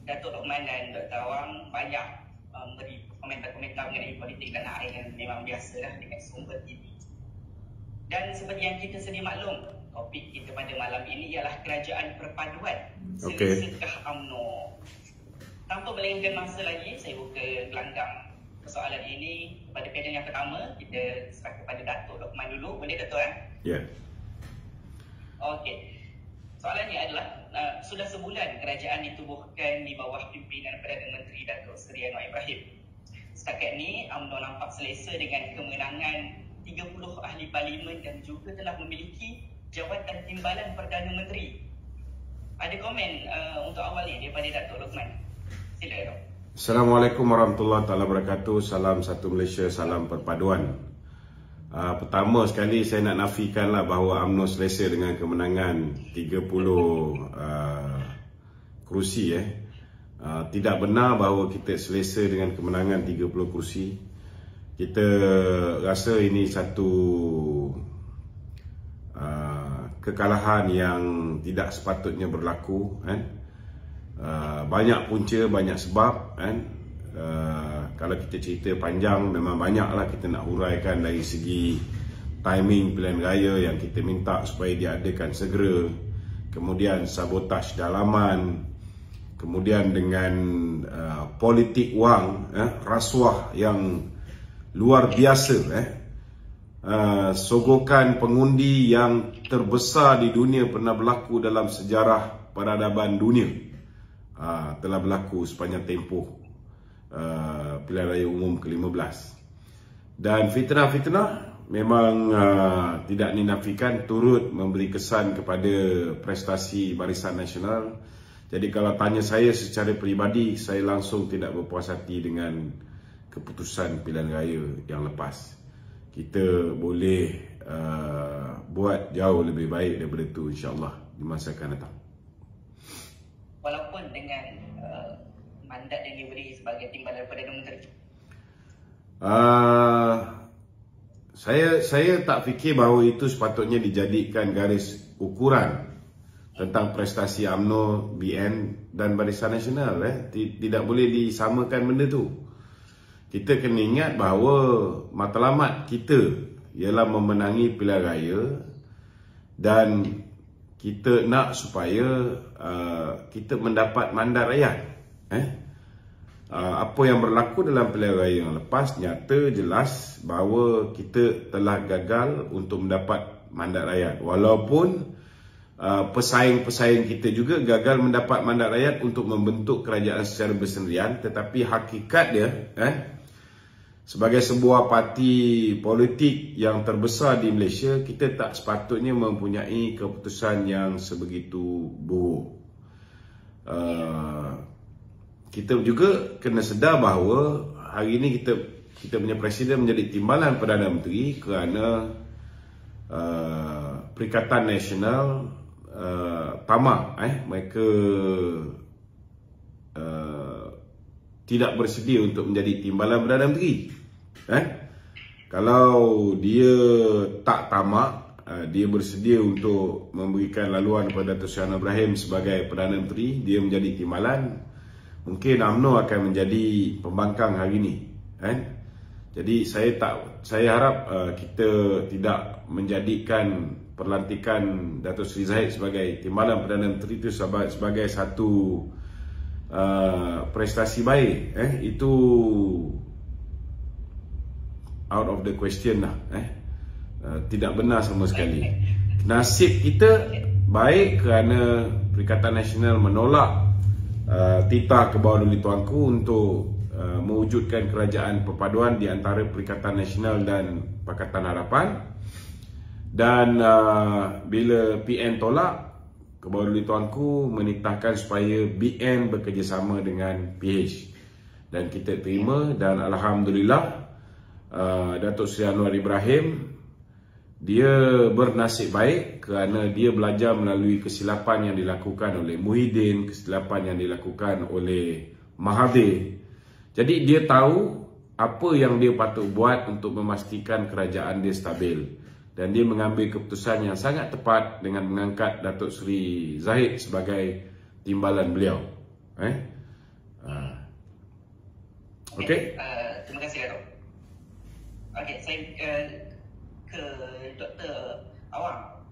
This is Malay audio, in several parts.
Datuk Lokman dan Dr. Awang banyak beri komentar-komentar mengenai politik tanah air yang memang biasa lah dengan sumber TV. Dan seperti yang kita sedia maklum, topik kita pada malam ini ialah kerajaan perpaduan. Selesakah UMNO? Tanpa melengahkan masa lagi, saya buka gelanggang persoalan ini kepada panel yang pertama. Kita serah kepada Datuk Lokman dulu. Boleh Datuk? Ya. Okey. Soalan ini adalah, sudah sebulan kerajaan ditubuhkan di bawah pimpinan Perdana Menteri Datuk Seri Anwar Ibrahim. Setakat ni, UMNO nampak selesa dengan kemenangan 30 ahli parlimen dan juga telah memiliki jawatan timbalan Perdana Menteri. Ada komen untuk awal ni daripada Datuk Lokman? Sila Datuk. Assalamualaikum warahmatullahi wabarakatuh. Salam satu Malaysia, salam perpaduan. Pertama sekali saya nak nafikanlah bahawa UMNO selesa dengan kemenangan 30 kerusi. Tidak benar bahawa kita selesa dengan kemenangan 30 kerusi. Kita rasa ini satu kekalahan yang tidak sepatutnya berlaku. Banyak punca, banyak sebab. Kalau kita cerita panjang, memang banyaklah kita nak huraikan dari segi timing pilihan raya yang kita minta supaya diadakan segera, kemudian sabotaj dalaman, kemudian dengan politik wang, rasuah yang luar biasa, sogokan pengundi yang terbesar di dunia pernah berlaku dalam sejarah peradaban dunia, telah berlaku sepanjang tempoh pilihan raya umum ke-15. Dan fitnah-fitnah memang tidak dinafikan turut memberi kesan kepada prestasi Barisan Nasional. Jadi kalau tanya saya secara peribadi, saya langsung tidak berpuas hati dengan keputusan pilihan raya yang lepas. Kita boleh buat jauh lebih baik daripada itu, insya-Allah, di masa akan datang. Walaupun dengan mandat yang diberi sebagai timbalan Perdana Menteri, saya tak fikir bahawa itu sepatutnya dijadikan garis ukuran tentang prestasi UMNO, BN dan Barisan Nasional. Tidak boleh disamakan benda tu. Kita kena ingat bahawa matlamat kita ialah memenangi pilihan raya dan kita nak supaya kita mendapat mandat rakyat. Apa yang berlaku dalam pilihan raya yang lepas nyata jelas bahawa kita telah gagal untuk mendapat mandat rakyat. Walaupun pesaing-pesaing kita juga gagal mendapat mandat rakyat untuk membentuk kerajaan secara bersendirian, tetapi hakikat dia sebagai sebuah parti politik yang terbesar di Malaysia, kita tak sepatutnya mempunyai keputusan yang sebegitu buruk. Kita juga kena sedar bahawa hari ini kita punya Presiden menjadi timbalan Perdana Menteri kerana Perikatan Nasional tamak. Mereka tidak bersedia untuk menjadi timbalan Perdana Menteri. Kalau dia tak tamak, dia bersedia untuk memberikan laluan kepada Datuk Seri Anwar Ibrahim sebagai Perdana Menteri, dia menjadi timbalan, mungkin UMNO akan menjadi pembangkang hari ini. Jadi saya harap kita tidak menjadikan perlantikan Datuk Seri Zahid sebagai timbalan Perdana Menteri itu sebagai satu prestasi baik. Itu out of the question lah. Tidak benar sama sekali. Nasib kita baik kerana Perikatan Nasional menolak titah Kebawah Duli Tuanku untuk mewujudkan kerajaan perpaduan di antara Perikatan Nasional dan Pakatan Harapan. Dan bila PN tolak, Kebawah Duli Tuanku menitahkan supaya BN bekerjasama dengan PH. Dan kita terima, dan Alhamdulillah Datuk Seri Anwar Ibrahim, dia bernasib baik kerana dia belajar melalui kesilapan yang dilakukan oleh Muhyiddin, kesilapan yang dilakukan oleh Mahathir. Jadi dia tahu apa yang dia patut buat untuk memastikan kerajaan dia stabil. Dan dia mengambil keputusan yang sangat tepat dengan mengangkat Datuk Seri Zahid sebagai timbalan beliau. Okey. Terima kasih Dato'. Okey, saya ke Dr. Awang.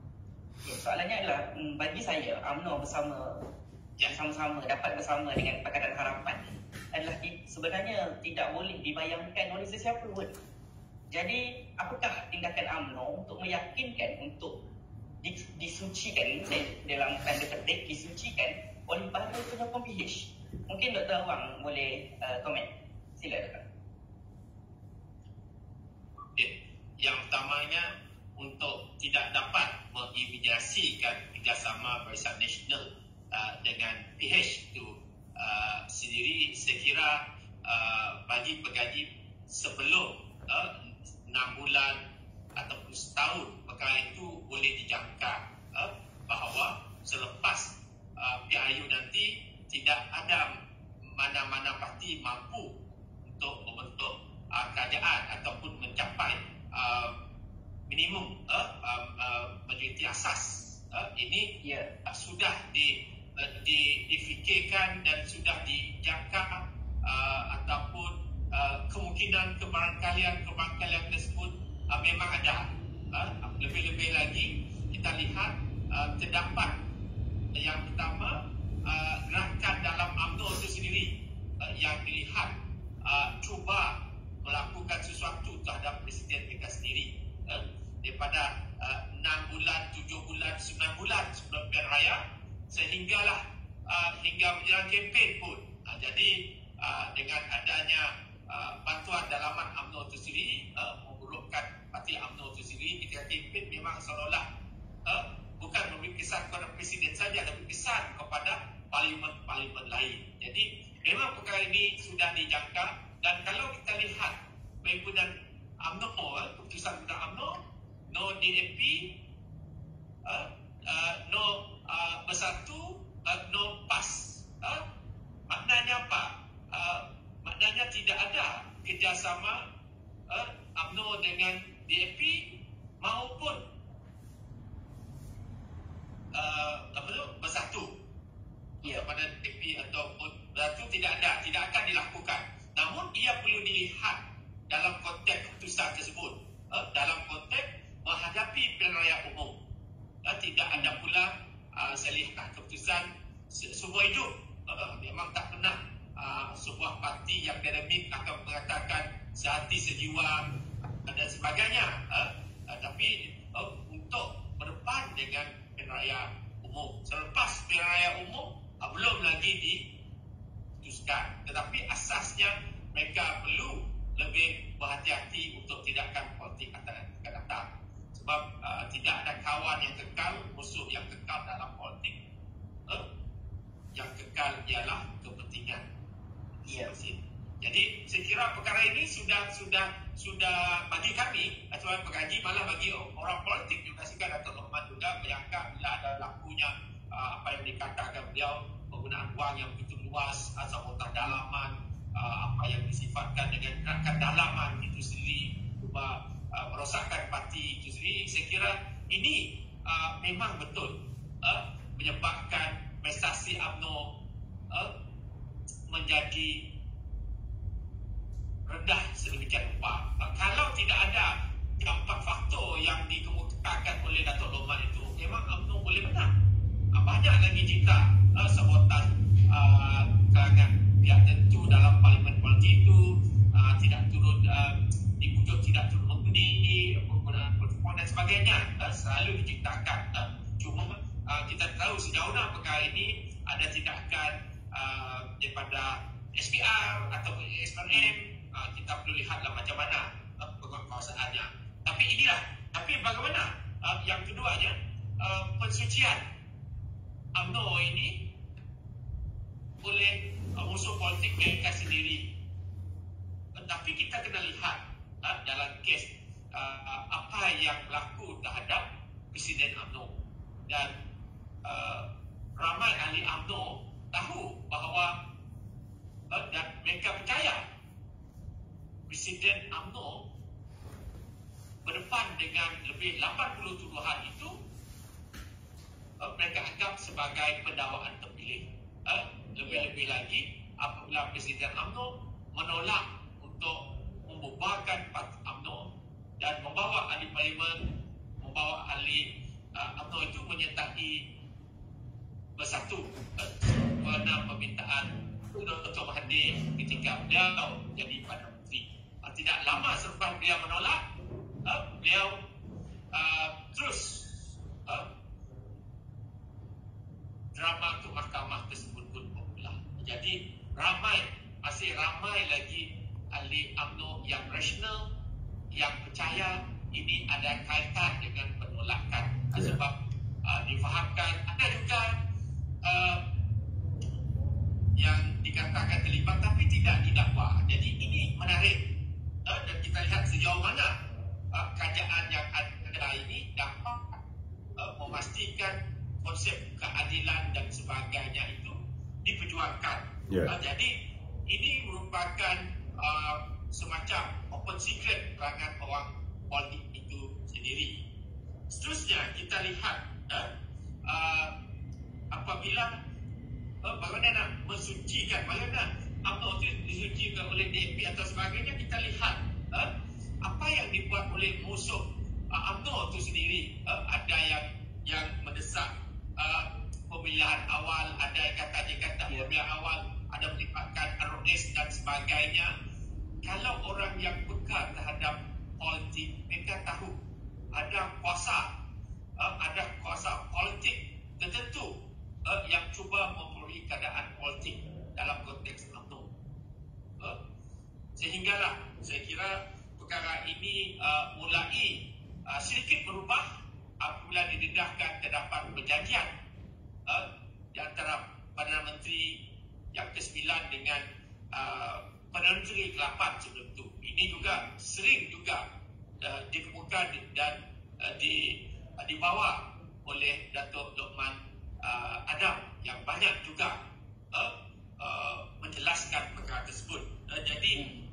Okay, soalannya adalah bagi saya UMNO sama-sama dapat bersama dengan Pakatan Harapan adalah sebenarnya tidak boleh dibayangkan oleh sesiapa pun. Jadi apakah tindakan UMNO untuk meyakinkan untuk disucikan dalam tanda petik disucikan oleh para penyokong PH? Mungkin Dr. Awang boleh komen. Sila Dr. Yang pertamanya, untuk tidak dapat mengimajinasikan kerjasama Barisan Nasional dengan PH itu sendiri, saya kira bagi pegaji sebelum 6 bulan ataupun setahun perkara itu boleh dijangka bahawa selepas PRU nanti tidak ada mana-mana parti mampu untuk membentuk kerajaan ataupun mencapai minimum majoriti asas. Ini sudah difikirkan dan sudah dijangka, ataupun kemungkinan kebarangkalian tersebut memang ada. Lebih-lebih lagi kita lihat terdapat yang pertama gerakan dalam UMNO itu sendiri yang dilihat cuba melakukan sesuatu terhadap Presiden mereka sendiri daripada 6 bulan, 7 bulan, 9 bulan sebelum pilihan raya sehinggalah hingga menjelang kempen pun. Jadi dengan adanya bantuan dalaman UMNO itu sendiri, memburukkan parti UMNO itu sendiri ketika kempen, memang seolah-olah bukan memberi kesan kepada Presiden saja, tapi kesan kepada parlimen-parlimen lain. Jadi memang perkara ini sudah dijangka. Dan kalau kita lihat perhimpunan UMNO, keputusan tentang UMNO, no DAP, no bersatu, no PAS. Maknanya apa? Maknanya tidak ada kerjasama UMNO dengan DAP maupun bersatu. Pada DAP ataupun bersatu tidak akan dilakukan. Namun ia perlu dilihat dalam konteks keputusan tersebut, dalam konteks menghadapi pilihan raya umum. Tidak ada pula saya lihat keputusan seumur hidup. Memang tak pernah sebuah parti yang dinamik akan mengatakan sehati sejiwa dan sebagainya. Tapi untuk berdepan dengan pilihan raya umum, selepas pilihan raya umum belum lagi diputuskan. Tetapi asasnya mereka perlu lebih berhati-hati untuk tindakan politik akan datang. Sebab tidak ada kawan yang kekal, musuh yang kekal dalam politik. Yang kekal ialah kepentingan. Jadi saya kira perkara ini sudah bagi kami atau pengkaji, malah bagi orang politik juga, sehingga Dato' Lohman juga menyangka bila ada lakunya apa yang dikatakan beliau, penggunaan wang yang begitu luas, sambutan dalaman, apa yang disifatkan dengan gerakan dalaman itu sendiri, cuba merosakkan parti itu sendiri. Saya kira ini memang betul menyebabkan prestasi UMNO menjadi rendah sedemikian rupa. Kalau tidak ada 4 faktor yang dikemukakan oleh Dato' Lohman itu, memang UMNO boleh menang. Banyak lagi jika sabotaj kalangan pihak tertentu dalam parlimen politik itu tidak turun dipujuk, tidak turun mengundi, penggunaan telefon dan sebagainya selalu diciptakan. Cuma kita tahu sejauh mana perkara ini ada tindakan daripada SPR atau SPRM. Kita perlu lihatlah macam mana penguasaannya. Tapi bagaimana yang keduanya, pensucian UMNO ini oleh musuh politik mereka sendiri. Tetapi kita kena lihat dalam kes apa yang berlaku terhadap Presiden UMNO. Dan ramai ahli UMNO tahu bahawa dan mereka percaya Presiden UMNO berdepan dengan lebih 80 tuduhan itu mereka anggap sebagai pendakwaan terpilih. Lebih-lebih lagi apabila Presiden UMNO menolak untuk membubarkan Parti UMNO dan membawa ahli parlimen, membawa ahli UMNO itu menyertai bersatu kerana permintaan Dr. Mahathir ketika beliau jadi Perdana Menteri. Tidak lama selepas beliau menolak, beliau terus drama ke mahkamah tersebut pun popular. Jadi masih ramai lagi ahli UMNO yang rasional, yang percaya ini ada kaitan dengan penolakan. Sebab difahamkan ada juga yang dikatakan terlibat tapi tidak didakwa. Jadi ini menarik dan kita lihat sejauh mana kerajaan yang ada ini dapat memastikan konsep keadilan dan sebagainya itu diperjuangkan. Jadi ini merupakan semacam open secret perangan orang politik itu sendiri. Seterusnya kita lihat apabila bagaimana nak mensucikan, bagaimana UMNO itu disucikan oleh DAP atau sebagainya, kita lihat apa yang dibuat oleh musuh UMNO itu sendiri. Ada yang mendesak pemilihan awal, ada yang kata pemilihan awal ada melibatkan ROS dan sebagainya. Kalau orang yang peka terhadap politik, mereka tahu ada kuasa politik tertentu yang cuba mempengaruhi keadaan politik dalam konteks UMNO. Sehinggalah saya kira perkara ini mulai sedikit berubah apabila didedahkan terdapat perjanjian di antara Perdana Menteri yang ke-9 dengan Perdana Menteri ke-8 sebelum itu. Ini juga sering dikemukakan dan dibawa oleh Datuk Lokman Adam yang banyak juga menjelaskan perkara tersebut. Jadi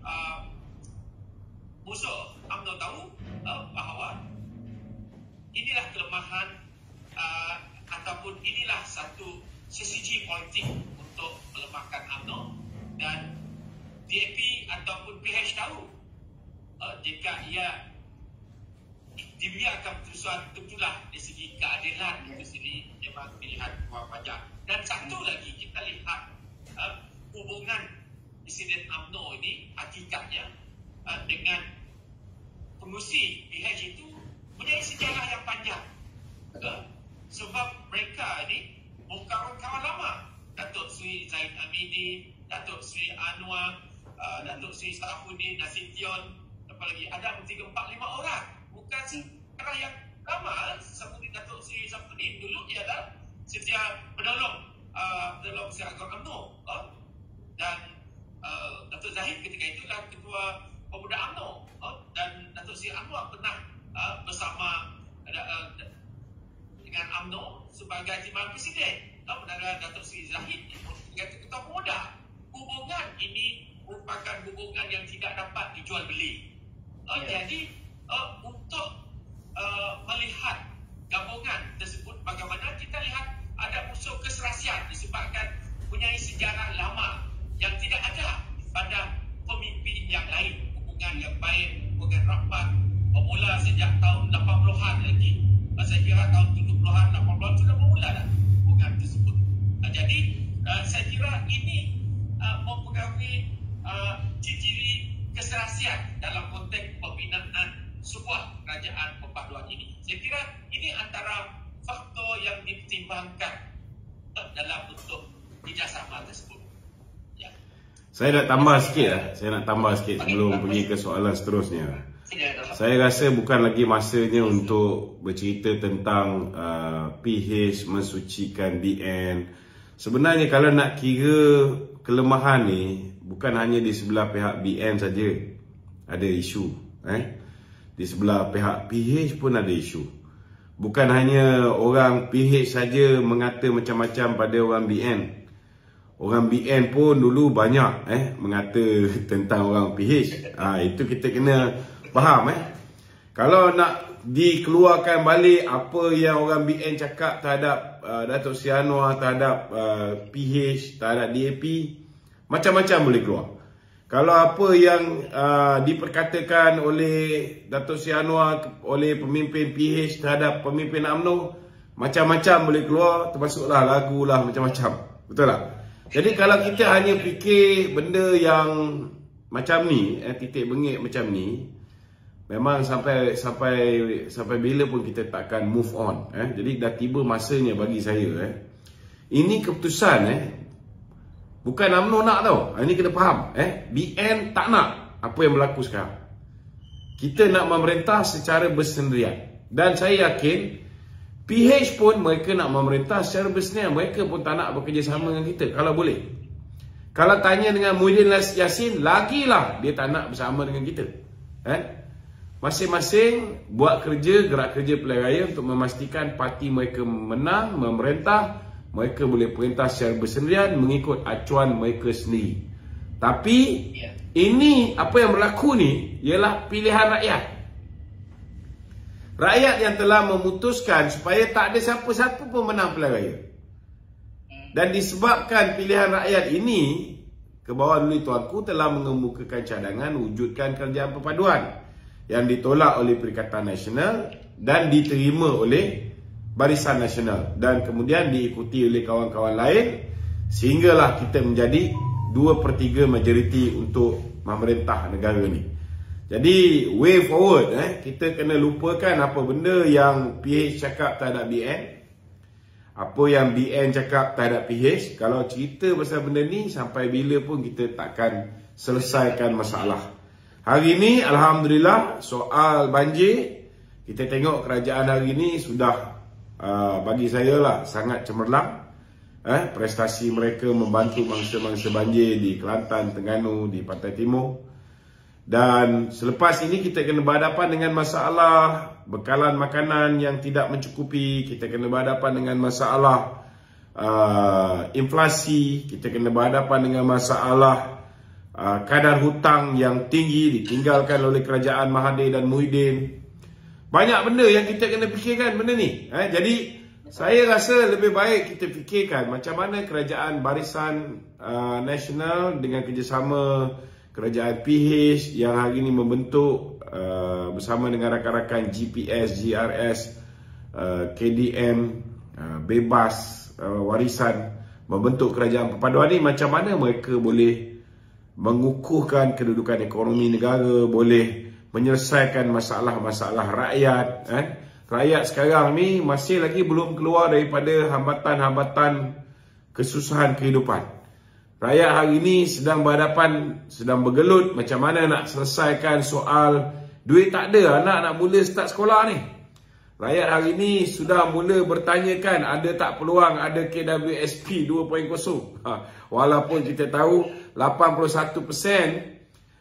musuh UMNO tahu bahawa inilah kelemahan ataupun inilah satu strategi politik untuk melemahkan UMNO, dan DAP ataupun PH tahu jika ia dibiarkan keputusan, tentulah dari segi keadilan itu sendiri memang pilihan keluar pajak. Dan satu lagi kita lihat hubungan Presiden UMNO ini hakikatnya dengan pengurusi PH itu punya sejarah yang panjang. Sebab mereka ini kawan-kawan lama. Datuk Seri Zaid Hamidi, Datuk Seri Anwar, Datuk Seri Sarafuddin, Nasution, apa lagi, ada 3-4-5 orang. Bukan sejarah yang lama. Seperti Datuk Seri Sarafuddin dulu dia adalah setia penolong seragam UMNO, dan Datuk Zahid ketika itu adalah ketua pemuda UMNO, dan Datuk Seri Anwar pernah bersama dengan UMNO sebagai timbalan presiden. Menara Datuk Seri Zahid sebagai ketua pemuda. Hubungan ini merupakan hubungan yang tidak dapat dijual beli. Jadi untuk melihat gabungan tersebut, bagaimana kita lihat ada unsur keserasian disebabkan punya sejarah lama yang tidak ada pada pemimpin yang lain. Hubungan yang baik, hubungan rapat, bermula sejak tahun 80-an lagi. Saya kira tahun 70-an, 80-an sudah bermula dah hubungan tersebut. Jadi saya kira ini mempengaruhi ciri-ciri keserasian dalam konteks pembinaan sebuah kerajaan perpaduan ini. Saya kira ini antara faktor yang dipertimbangkan dalam bentuk kerjasama tersebut. Ya. Saya nak tambah sikit sebelum pergi ke soalan seterusnya. Saya rasa bukan lagi masanya untuk bercerita tentang PH mensucikan BN. Sebenarnya kalau nak kira kelemahan ni, bukan hanya di sebelah pihak BN saja ada isu. Di sebelah pihak PH pun ada isu. Bukan hanya orang PH saja mengata macam-macam pada orang BN. Orang BN pun dulu banyak mengata tentang orang PH. Itu kita kena faham. Kalau nak dikeluarkan balik apa yang orang BN cakap terhadap Datuk Seri Anwar, terhadap PH, terhadap DAP, macam-macam boleh keluar. Kalau apa yang diperkatakan oleh Dato' Sri Anwar, oleh pemimpin PH terhadap pemimpin UMNO, macam-macam boleh keluar, termasuklah lagu lah, macam-macam. Betul tak? Jadi kalau kita hanya fikir benda yang macam ni, titik bengik macam ni, memang sampai bila pun kita takkan move on. Jadi dah tiba masanya bagi saya. Ini keputusan bukan UMNO nak tau. Ini kena faham. BN tak nak apa yang berlaku sekarang. Kita nak memerintah secara bersendirian. Dan saya yakin PH pun mereka nak memerintah secara bersendirian. Mereka pun tak nak bekerjasama dengan kita kalau boleh. Kalau tanya dengan Muhyiddin Yassin, lagilah dia tak nak bersama dengan kita. Masing-masing buat kerja, gerak kerja pilihan raya untuk memastikan parti mereka menang, memerintah. Mereka boleh perintah secara bersendirian mengikut acuan mereka sendiri. Tapi ini apa yang berlaku ni ialah pilihan rakyat. Rakyat yang telah memutuskan supaya tak ada siapa-siapa pun menang pilihan raya. Dan disebabkan pilihan rakyat ini, ke bawah dulu tuanku telah mengemukakan cadangan wujudkan kerajaan perpaduan yang ditolak oleh Perikatan Nasional dan diterima oleh Barisan Nasional dan kemudian diikuti oleh kawan-kawan lain sehinggalah kita menjadi 2/3 majoriti untuk memerintah negara ni. Jadi way forward kita kena lupakan apa benda yang PH cakap terhadap BN, apa yang BN cakap terhadap PH. Kalau cerita pasal benda ni sampai bila pun kita takkan selesaikan masalah. Hari ni alhamdulillah soal banjir, kita tengok kerajaan hari ni sudah bagi saya lah sangat cemerlang. Prestasi mereka membantu mangsa-mangsa banjir di Kelantan, Terengganu, di Pantai Timur. Dan selepas ini kita kena berhadapan dengan masalah bekalan makanan yang tidak mencukupi. Kita kena berhadapan dengan masalah inflasi. Kita kena berhadapan dengan masalah kadar hutang yang tinggi ditinggalkan oleh kerajaan Mahathir dan Muhyiddin. Banyak benda yang kita kena fikirkan benda ni. Jadi saya rasa lebih baik kita fikirkan macam mana kerajaan Barisan Nasional dengan kerjasama kerajaan PH yang hari ini membentuk bersama dengan rakan-rakan GPS, GRS, KDM, Bebas, Warisan membentuk kerajaan perpaduan ni. Macam mana mereka boleh mengukuhkan kedudukan ekonomi negara, boleh menyelesaikan masalah-masalah rakyat. Rakyat sekarang ni masih lagi belum keluar daripada hambatan-hambatan kesusahan kehidupan. Rakyat hari ni sedang berhadapan, sedang bergelut macam mana nak selesaikan soal duit tak ada, anak nak mula start sekolah ni. Rakyat hari ni sudah mula bertanyakan ada tak peluang ada KWSP 2.0. Walaupun kita tahu 81%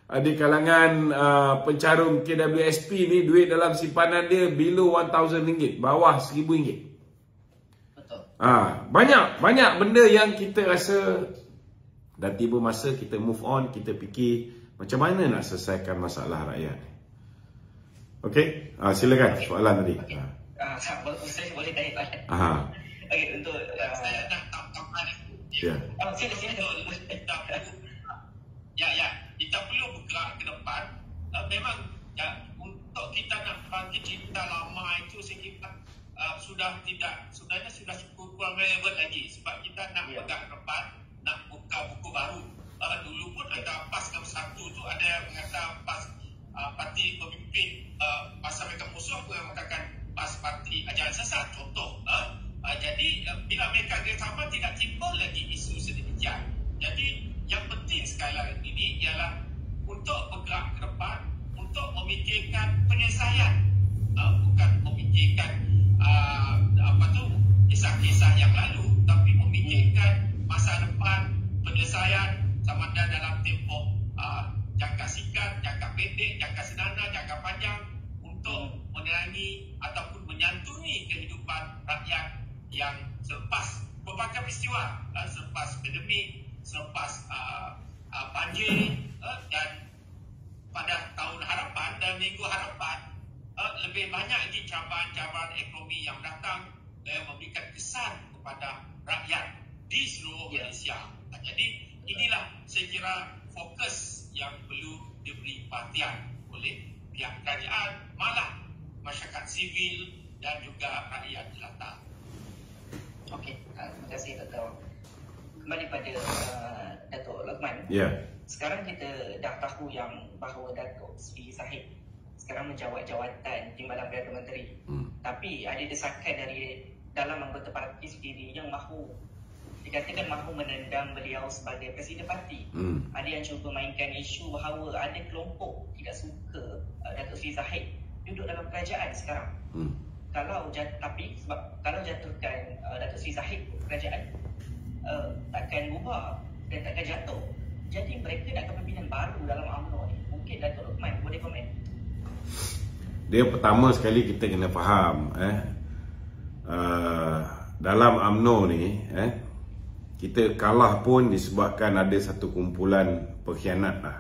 di kalangan pencarum KWSP ni duit dalam simpanan dia below RM1,000, bawah RM1,000. Betul. Banyak benda yang kita rasa dah tiba masa kita move on, kita fikir macam mana nak selesaikan masalah rakyat. Okey, silakan soalan tadi. Okay. Saya boleh tanya soalan. Okey, untuk saya nak tambahkan. Ya. Ya, kita perlu bergerak ke depan. Memang untuk kita nak bangkit cinta lama itu saya kira sudah cukup kurang relevan lagi sebab kita nak bergerak ke depan, nak buka buku baru. Dulu pun ada PAS nombor 1 tu ada yang mengata PAS parti pemimpin masa mereka musuh pun yang mengatakan PAS parti ajaran sesat contoh. Jadi bila mereka bersama tidak timbul lagi isu sedemikian. Jadi yang penting sekali lagi ini ialah untuk bergerak ke depan, untuk memikirkan penyelesaian, bukan memikirkan kisah-kisah yang lalu, tapi memikirkan masa depan, penyelesaian sama ada dalam tempoh jangka singkat, jangka pendek, jangka sederhana, jangka panjang untuk menerangi ataupun menyantuni kehidupan rakyat yang selepas berbagai peristiwa, selepas pandemik, selepas banjir dan pada tahun harapan dan minggu harapan lebih banyak lagi cabaran-cabaran ekonomi yang datang yang memberikan kesan kepada rakyat di seluruh Malaysia. Jadi inilah saya kira fokus yang sivil dan juga rakyat jelata. Okey, terima kasih Dato'. Kembali pada Dato' Luqman. Sekarang kita dah tahu yang bahawa Dato' Sri Zahid sekarang menjawat jawatan Timbalan Perdana Menteri. Tapi ada desakan dari dalam anggota parti sendiri yang dikatakan mahu menendang beliau sebagai Presiden Parti. Ada yang cuba mainkan isu bahawa ada kelompok tidak suka Dato' Sri Zahid duduk dalam kerajaan sekarang. Kalau jatuhkan Dato' Sri Zahid kerajaan, takkan bubar dan takkan jatuh. Jadi mereka nak kepimpinan baru dalam UMNO ni. Mungkin Dato' Luqman boleh komen. Dia pertama sekali kita kena faham dalam UMNO ni kita kalah pun disebabkan ada satu kumpulan pengkhianat lah.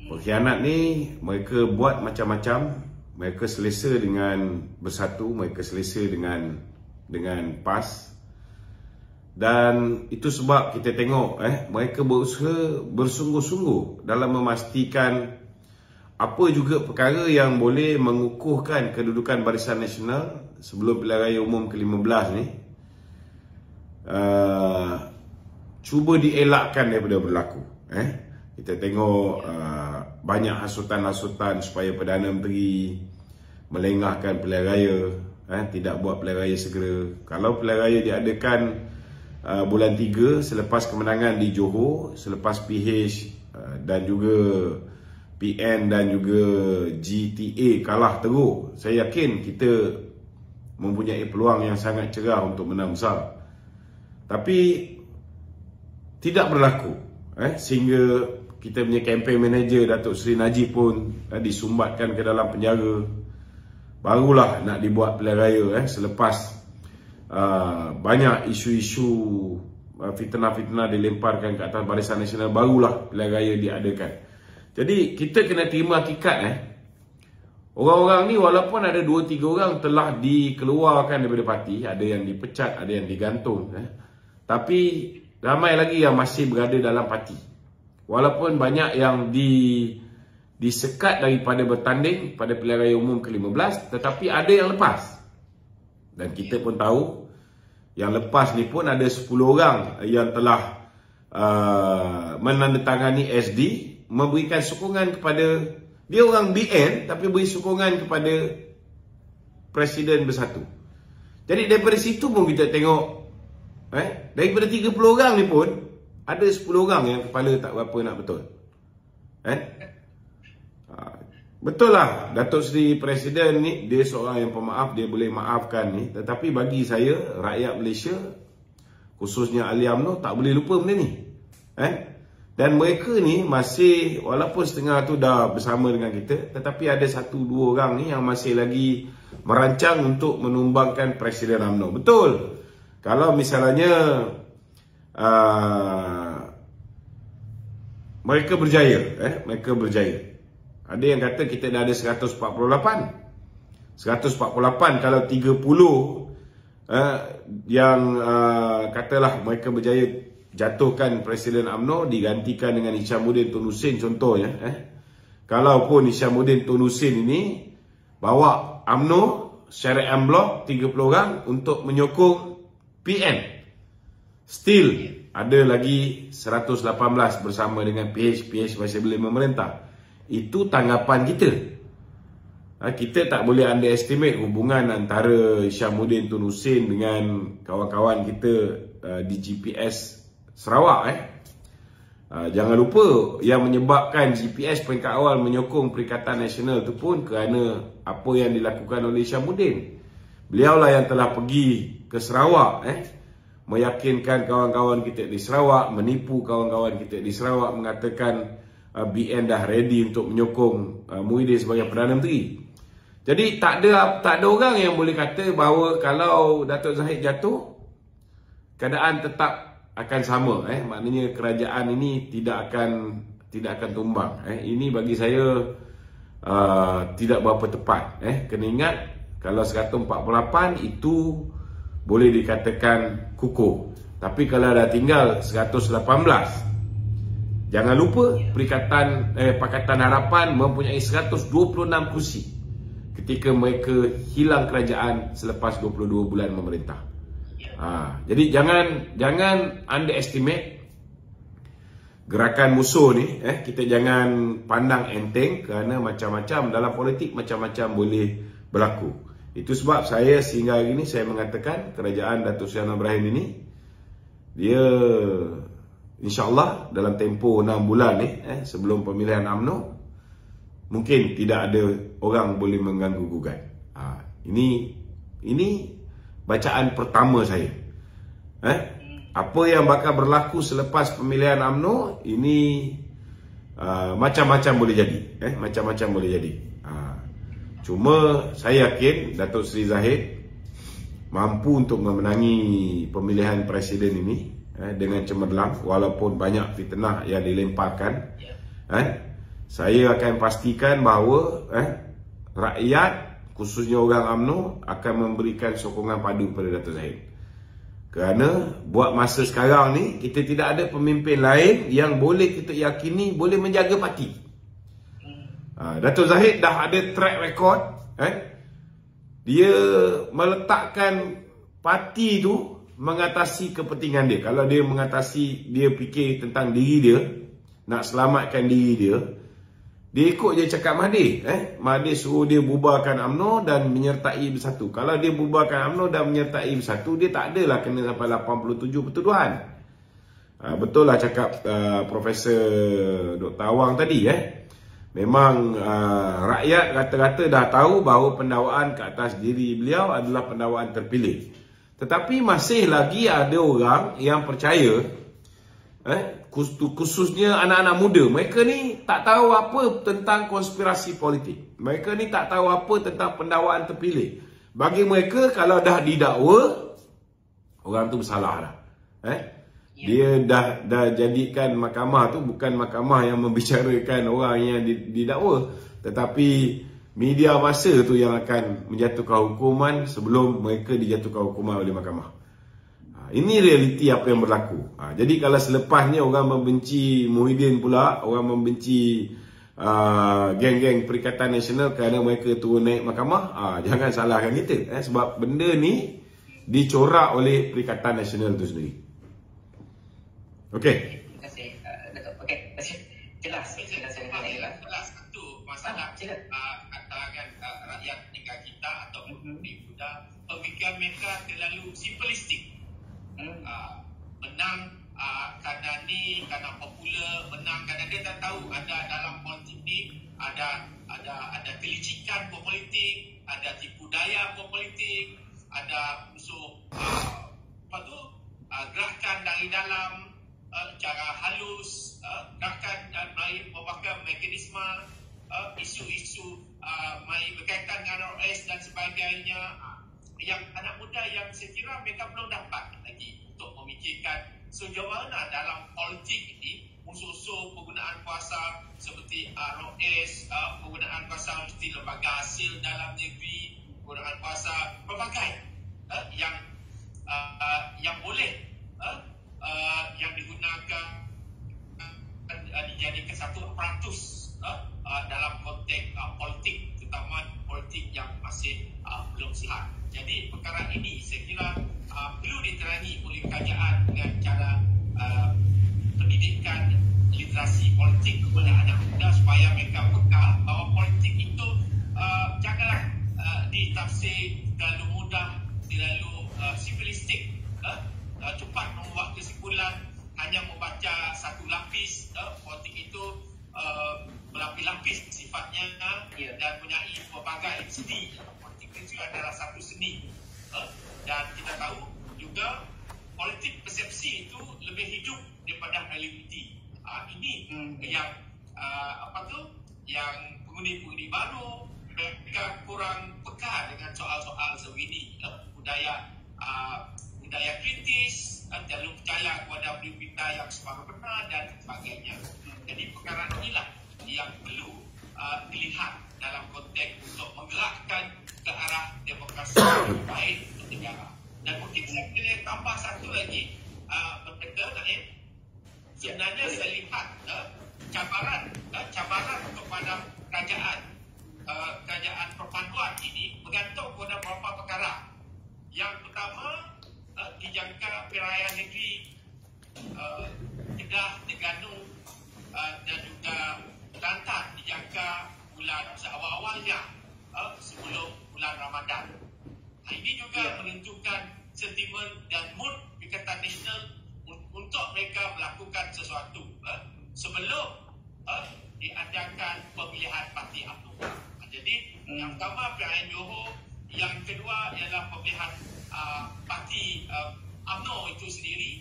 Pengkhianat ni mereka buat macam-macam. Mereka selesa dengan bersatu, mereka selesa dengan PAS. Dan itu sebab kita tengok mereka berusaha bersungguh-sungguh dalam memastikan apa juga perkara yang boleh mengukuhkan kedudukan Barisan Nasional sebelum pilihan raya umum ke-15 ni cuba dielakkan daripada berlaku. Kita tengok banyak hasutan-hasutan supaya Perdana Menteri melengahkan pilihan raya, tidak buat pilihan raya segera. Kalau pilihan raya diadakan bulan 3 selepas kemenangan di Johor, selepas PH dan juga PN dan juga GTA kalah teruk, saya yakin kita mempunyai peluang yang sangat cerah untuk menang besar. Tapi tidak berlaku, sehingga kita punya campaign manager Datuk Seri Najib pun disumbatkan ke dalam penjara. Barulah nak dibuat pilihan raya selepas banyak isu-isu fitnah-fitnah dilemparkan ke atas Barisan Nasional, barulah pilihan raya diadakan. Jadi kita kena terima hakikat orang-orang ni walaupun ada 2-3 orang telah dikeluarkan daripada parti, ada yang dipecat, ada yang digantung, tapi ramai lagi yang masih berada dalam parti. Walaupun banyak yang disekat daripada bertanding pada pilihan raya umum ke-15, tetapi ada yang lepas. Dan kita pun tahu yang lepas ni pun ada 10 orang yang telah menandatangani SD, memberikan sokongan kepada, dia orang BN tapi beri sokongan kepada Presiden Bersatu. Jadi daripada situ pun kita tengok daripada 30 orang ni pun ada 10 orang yang kepala tak berapa nak betul. Betul lah Datuk Seri Presiden ni dia seorang yang pemaaf, dia boleh maafkan ni, tetapi bagi saya rakyat Malaysia khususnya ahli UMNO tak boleh lupa benda ni. Dan mereka ni masih, walaupun setengah tu dah bersama dengan kita, tetapi ada 1-2 orang ni yang masih lagi merancang untuk menumbangkan Presiden UMNO. Betul. Kalau misalnya mereka berjaya, mereka berjaya. Ada yang kata kita dah ada 148. 148 kalau 30 yang katalah mereka berjaya jatuhkan Presiden UMNO, digantikan dengan Hishamuddin Tun Hussein contohnya. Kalaupun Hishamuddin Tun Hussein ini bawa UMNO secara en blok 30 orang untuk menyokong PN, still ada lagi 118 bersama dengan PH masih boleh memerintah. Itu tanggapan kita. Kita tak boleh underestimate hubungan antara Hishamuddin Tun Hussein dengan kawan-kawan kita di GPS Sarawak. Jangan lupa yang menyebabkan GPS peringkat awal menyokong Perikatan Nasional itu pun kerana apa yang dilakukan oleh Hishamuddin. Beliaulah yang telah pergi ke Sarawak, meyakinkan kawan-kawan kita di Sarawak, menipu kawan-kawan kita di Sarawak, mengatakan BN dah ready untuk menyokong Muhyiddin sebagai Perdana Menteri. Jadi tak ada orang yang boleh kata bahawa kalau Datuk Zahid jatuh, keadaan tetap akan sama. Maknanya kerajaan ini tidak akan tumbang. Ini bagi saya tidak berapa tepat. Kena ingat kalau 148 itu boleh dikatakan kukuh. Tapi kalau dah tinggal 118, jangan lupa Pakatan Harapan mempunyai 126 kursi. ketika mereka hilang kerajaan selepas 22 bulan memerintah. Jadi jangan underestimate gerakan musuh ni. Kita jangan pandang enteng, kerana macam-macam dalam politik, macam-macam boleh berlaku. Itu sebab saya sehingga hari ini saya mengatakan kerajaan Datuk Seri Anwar Ibrahim ini, dia insya-Allah dalam tempoh 6 bulan ni sebelum pemilihan UMNO, mungkin tidak ada orang boleh mengganggu gugat. Ini bacaan pertama saya. Apa yang bakal berlaku selepas pemilihan UMNO ini macam-macam boleh jadi. Macam-macam boleh jadi. Cuma saya yakin Datuk Seri Zahid mampu untuk memenangi pemilihan presiden ini dengan cemerlang, walaupun banyak fitnah yang dilemparkan. Saya akan pastikan bahawa rakyat, khususnya orang UMNO, akan memberikan sokongan padu kepada Datuk Zahid. Kerana buat masa sekarang ni, kita tidak ada pemimpin lain yang boleh kita yakini boleh menjaga parti. Datuk Zahid dah ada track record. Dia meletakkan parti tu mengatasi kepentingan dia. Kalau dia mengatasi, dia fikir tentang diri dia, nak selamatkan diri dia, dia ikut je cakap Mahathir. Mahathir suruh dia bubarkan UMNO dan menyertai Bersatu. Kalau dia bubarkan UMNO dan menyertai Bersatu, dia tak adalah kena sampai 87 pertuduhan. Betul lah cakap Profesor Dr. Awang tadi. Memang rakyat rata-rata dah tahu bahawa pendakwaan ke atas diri beliau adalah pendakwaan terpilih. Tetapi masih lagi ada orang yang percaya, khususnya anak-anak muda, mereka ni tak tahu apa tentang konspirasi politik. Mereka ni tak tahu apa tentang pendakwaan terpilih. Bagi mereka, kalau dah didakwa, orang tu bersalah dah. Dia dah jadikan mahkamah tu bukan mahkamah yang membicarakan orang yang didakwa, tetapi media masa tu yang akan menjatuhkan hukuman sebelum mereka dijatuhkan hukuman oleh mahkamah. Ini realiti apa yang berlaku. Jadi kalau selepasnya orang membenci Muhyiddin pula, orang membenci geng-geng Perikatan Nasional kerana mereka turun naik mahkamah, jangan salahkan kita. Sebab benda ni dicorak oleh Perikatan Nasional itu sendiri. Okey. Terima kasih, Datuk. Okey, terima kasih. Jelas. Jelas satu masalah kalangan rakyat negara kita ataupun muda, pemikiran mereka terlalu simplistik. Menang kerana ni, kerana popular, menang kerana dia tak tahu ada dalam politik ni ada kelicikan politik, ada tipu daya politik, ada unsur gerakan dari dalam, cara halus, gerakan dan memakai mekanisme, isu-isu berkaitan dengan RS dan sebagainya. Yang anak muda yang saya kira mereka belum dapat lagi untuk memikirkan sejauh mana dalam politik ini unsur-unsur penggunaan kuasa seperti ROS, penggunaan kuasa mesti lembaga hasil dalam negeri, penggunaan kuasa pelbagai yang boleh yang digunakan dijadikan satu aparatus dalam konteks politik, terutama politik yang masih belum sihat. Jadi perkara ini saya kira perlu diterangi oleh kerajaan dengan cara pendidikan literasi politik kepada anak muda supaya mereka peka bahawa politik itu janganlah ditafsir terlalu mudah, terlalu simplistik, cepat membuat kesimpulan, hanya membaca satu lapis. Politik itu berlapis-lapis sifatnya dan mempunyai pelbagai seni. Politik itu adalah satu seni, dan kita tahu juga politik persepsi itu lebih hidup daripada realiti. Ini yang yang pengundi-pengundi baru mereka kurang peka dengan soal-soal sebegini. Budaya kritis, terlalu percaya kepada berita yang separuh benar dan sebagainya. Jadi perkara inilah yang perlu dilihat dalam konteks untuk menggerakkan ke arah demokrasi yang baik untuk negara. Dan mungkin saya boleh tambah satu lagi, Naim. Sebenarnya saya lihat cabaran kepada kerajaan kerajaan perpaduan ini bergantung pada beberapa perkara. Yang pertama, dijangka pilihan negeri Kedah, Terengganu dan juga Kelantan dijangka bulan seawal-awalnya sebelum bulan Ramadan. Ini juga menentukan sentimen dan mood Perikatan Nasional untuk mereka melakukan sesuatu sebelum diadakan pemilihan parti UMNO. Jadi yang pertama pilihan Johor, yang kedua ialah pemilihan parti UMNO itu sendiri.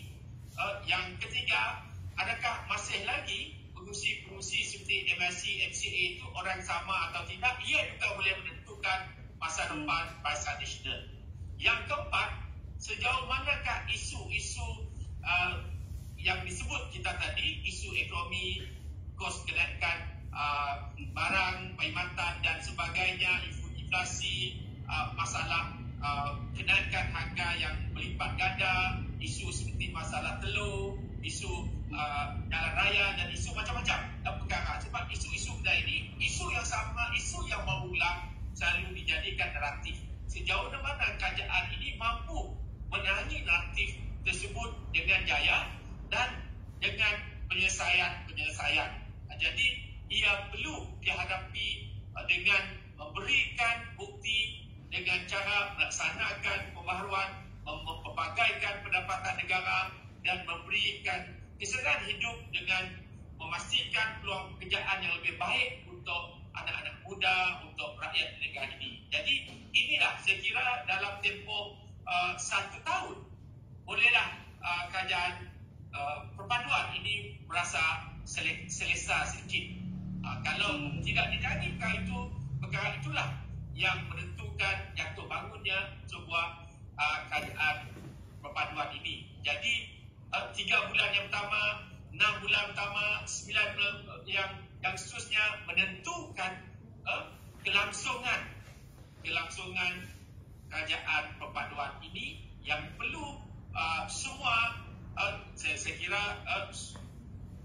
Yang ketiga, adakah masih lagi pengurusi-pengurusi seperti MLC, MCA itu orang sama atau tidak? Ia juga boleh menentukan masa depan Barisan Nasional. Yang keempat, sejauh manakah isu-isu yang disebut kita tadi, isu ekonomi, kos kenaikan barang, perkhidmatan dan sebagainya, inflasi, masalah kenaikan harga yang berlipat ganda, isu seperti masalah telur, isu jalan raya dan isu macam-macam perkara. Sebab isu-isu benda ini, isu yang sama, isu yang berulang selalu dijadikan naratif. Sejauh mana kerajaan ini mampu menangi naratif tersebut dengan jaya dan dengan penyelesaian. Jadi ia perlu dihadapi dengan memberikan bukti dengan cara melaksanakan pembaharuan, mempelbagaikan pendapatan negara dan memberikan kesedaran hidup dengan memastikan peluang pekerjaan yang lebih baik untuk anak-anak muda, untuk rakyat negara ini. Jadi inilah saya kira dalam tempoh 1 tahun bolehlah kerajaan perpaduan ini merasa selesa sedikit. Kalau tidak dijanji perkara itulah yang menentukan jatuh bangunnya sebuah kerajaan perpaduan ini. Jadi 3 bulan yang pertama, 6 bulan pertama, 9 bulan yang seterusnya menentukan kelangsungan kerajaan perpaduan ini yang perlu semua saya kira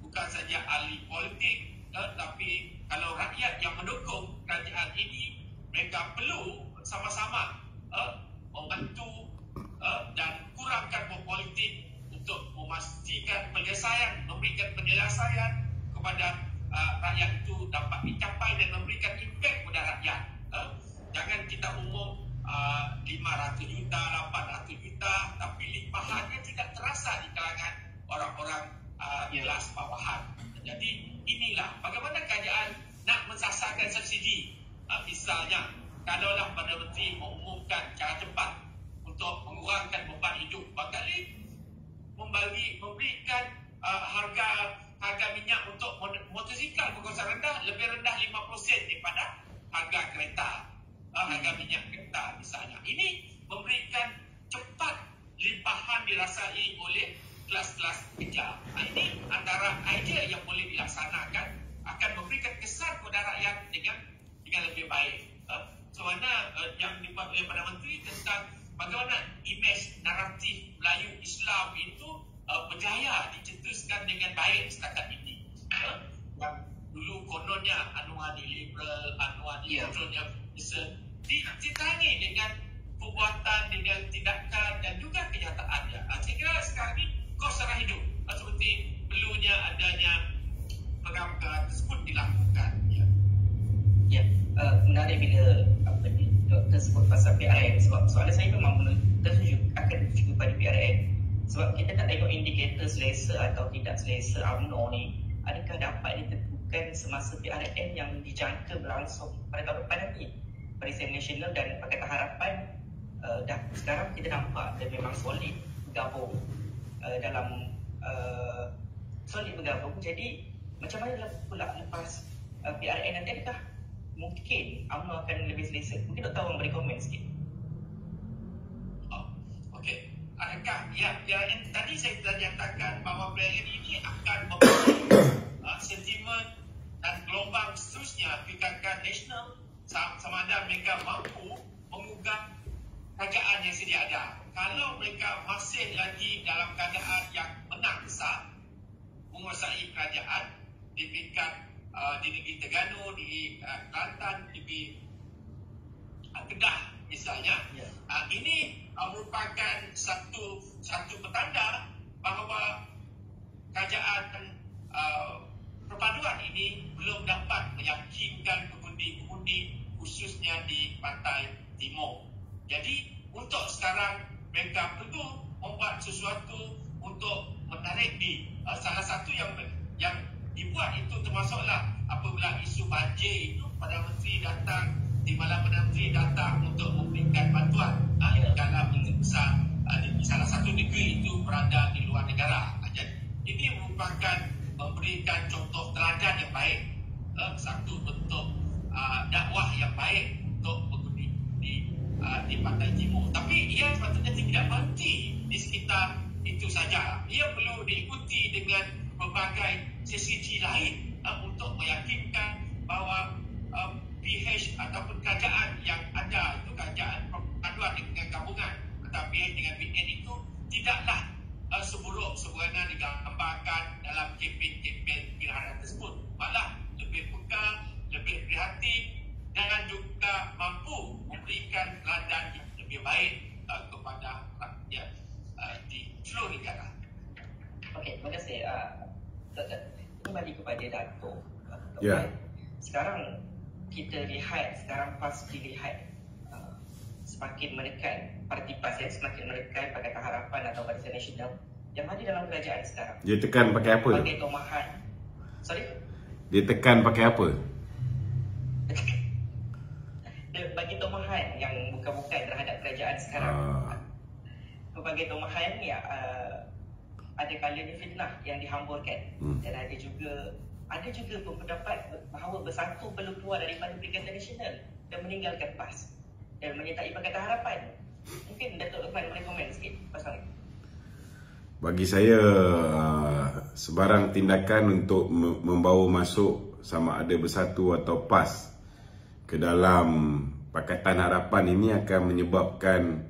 bukan saja ahli politik tapi kalau rakyat yang mendukung kerajaan ini, mereka perlu sama-sama membantu dan kurangkan politik untuk memastikan penyelesaian, memberikan penyelesaian kepada rakyat itu dapat dicapai dan memberikan impak kepada rakyat. Jangan kita umum 500 juta, 800 juta, tapi limpahannya tidak terasa di kalangan orang-orang kelas bawahan. Jadi inilah bagaimana kerajaan nak mensasarkan subsidi. Misalnya, kalaulah Perdana Menteri mengumumkan cara cepat untuk mengurangkan beban hidup, bakal memberikan harga minyak untuk motosikal berkuasa rendah lebih rendah 5% daripada harga kereta, harga minyak kereta misalnya. Ini memberikan cepat limpahan dirasai oleh kelas-kelas pekerja. Ini antara idea yang boleh dilaksanakan, akan memberikan kesan kepada rakyat dengan lebih baik. Mana yang dibuat oleh Perdana Menteri tentang bagaimana imej naratif Melayu Islam itu berjaya dicetuskan dengan baik setakat ini. Yang dulu kononnya anuani liberal, anuani kononnya ditangi dengan perbuatan, dengan tindakan dan juga kenyataannya. Saya kira sekarang ini kos sara hidup seperti perlunya adanya perkara tersebut dilakukan. Menarik bila Doktor sebut pasal PRN, sebab soalan saya memang akan tertuju pada PRN. Sebab kita tak tengok indikator selesa atau tidak selesa UMNO ni, adakah dapat ditentukan semasa PRN yang dijangka berlangsung pada tahun depan nanti. Barisan Nasional dan Pakatan Harapan dah sekarang kita nampak dia memang solid bergabung dalam solid bergabung. Jadi macam mana pula lepas PRN nanti, adakah mungkin UMNO akan lebih selesa? Mungkin Dr. Awang beri komen sikit. Okey. Adakah yang tadi saya telah nyatakan bahawa PRN ini akan membantu sentimen dan gelombang seterusnya Perikatan Nasional sama ada mereka mampu mengubah kerajaan yang sedia ada. Kalau mereka masih lagi dalam keadaan yang menang besar menguasai kerajaan di peringkat di negeri Terengganu, di Kelantan, di Kedah misalnya, ini merupakan satu petanda bahawa kerajaan perpaduan ini belum dapat meyakinkan pengundi-pengundi khususnya di Pantai Timur. Jadi untuk sekarang mereka perlu membuat sesuatu untuk menarik di salah satu yang dibuat itu termasuklah apabila isu banjir itu Perdana Menteri datang, di malam Perdana Menteri datang untuk memberikan bantuan dalam besar di salah satu negeri itu berada di luar negara. Jadi ini merupakan memberikan contoh teladan yang baik, satu bentuk dakwah yang baik untuk pengundi di Pantai Timur. Tapi ia sepatutnya tidak berhenti di sekitar itu saja. Ia perlu diikuti dengan berbagai sesi lain untuk meyakinkan bahawa PH ataupun kerajaan yang ada itu kerajaan perpaduan dengan gabungan antara PH dengan BN itu tidaklah seburuk sebenarnya digambarkan dalam kempen pilihan tersebut. Malah lebih peka, lebih prihatin dan juga mampu memberikan teladan yang lebih baik kepada rakyat di seluruh negara. Okey, terima kasih. Kembali kepada Dato'. Ya. Sekarang kita lihat, sekarang PAS dilihat semakin menekan parti PAS yang semakin menekan Pakatan Harapan atau Barisan Nasional yang ada dalam kerajaan sekarang. Dia tekan pakai apa? Sebagai tomahan. Sorry? Dia tekan pakai apa? Bagi tomahan yang bukan-bukan terhadap kerajaan sekarang. Sebagai tomahan ya, ada kalanya fitnah yang dihamburkan. Dan ada juga pendapat bahawa Bersatu perlu keluar daripada Perikatan Nasional dan meninggalkan PAS dan menyertai Pakatan Harapan. Mungkin Datuk Luqman boleh komen sikit pasal ini. Bagi saya, sebarang tindakan untuk membawa masuk sama ada Bersatu atau PAS ke dalam Pakatan Harapan ini akan menyebabkan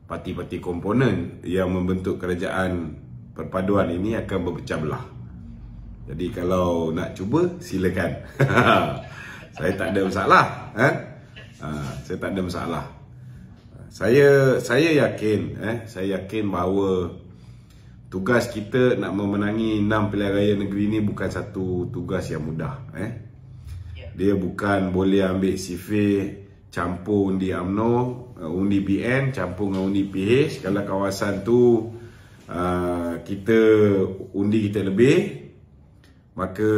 parti-parti komponen yang membentuk kerajaan perpaduan ini akan berpecah belah. Jadi kalau nak cuba, silakan. Saya tak ada masalah. Saya tak ada masalah. Saya yakin bahawa tugas kita nak memenangi 6 pilihan raya negeri ini bukan satu tugas yang mudah. Dia bukan boleh ambil sifir campur undi UMNO, undi BN, campur dengan undi PH. Kalau kawasan tu kita undi kita lebih, maka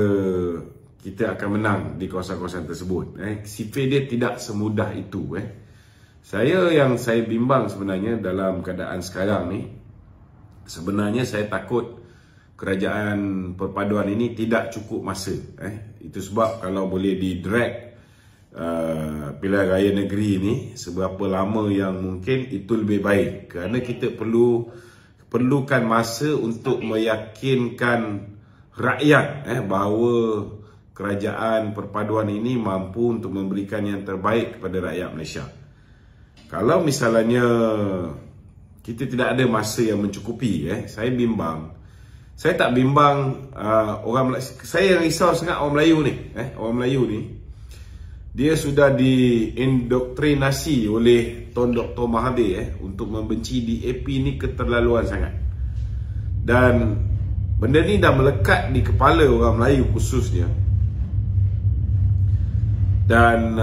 kita akan menang di kawasan-kawasan tersebut. Sifir dia tidak semudah itu. Saya bimbang sebenarnya dalam keadaan sekarang ni, sebenarnya saya takut kerajaan perpaduan ini tidak cukup masa. Itu sebab kalau boleh di-drag pilihan raya negeri ini seberapa lama yang mungkin, itu lebih baik. Kerana kita perlukan masa untuk meyakinkan rakyat bahawa kerajaan perpaduan ini mampu untuk memberikan yang terbaik kepada rakyat Malaysia. Kalau misalnya kita tidak ada masa yang mencukupi, saya bimbang. Saya tak bimbang orang Melayu. Saya risau sangat orang Melayu ni. Orang Melayu ni, dia sudah diindoktrinasi oleh Tun Dr. Mahathir untuk membenci DAP ni keterlaluan sangat. Dan benda ni dah melekat di kepala orang Melayu khususnya. Dan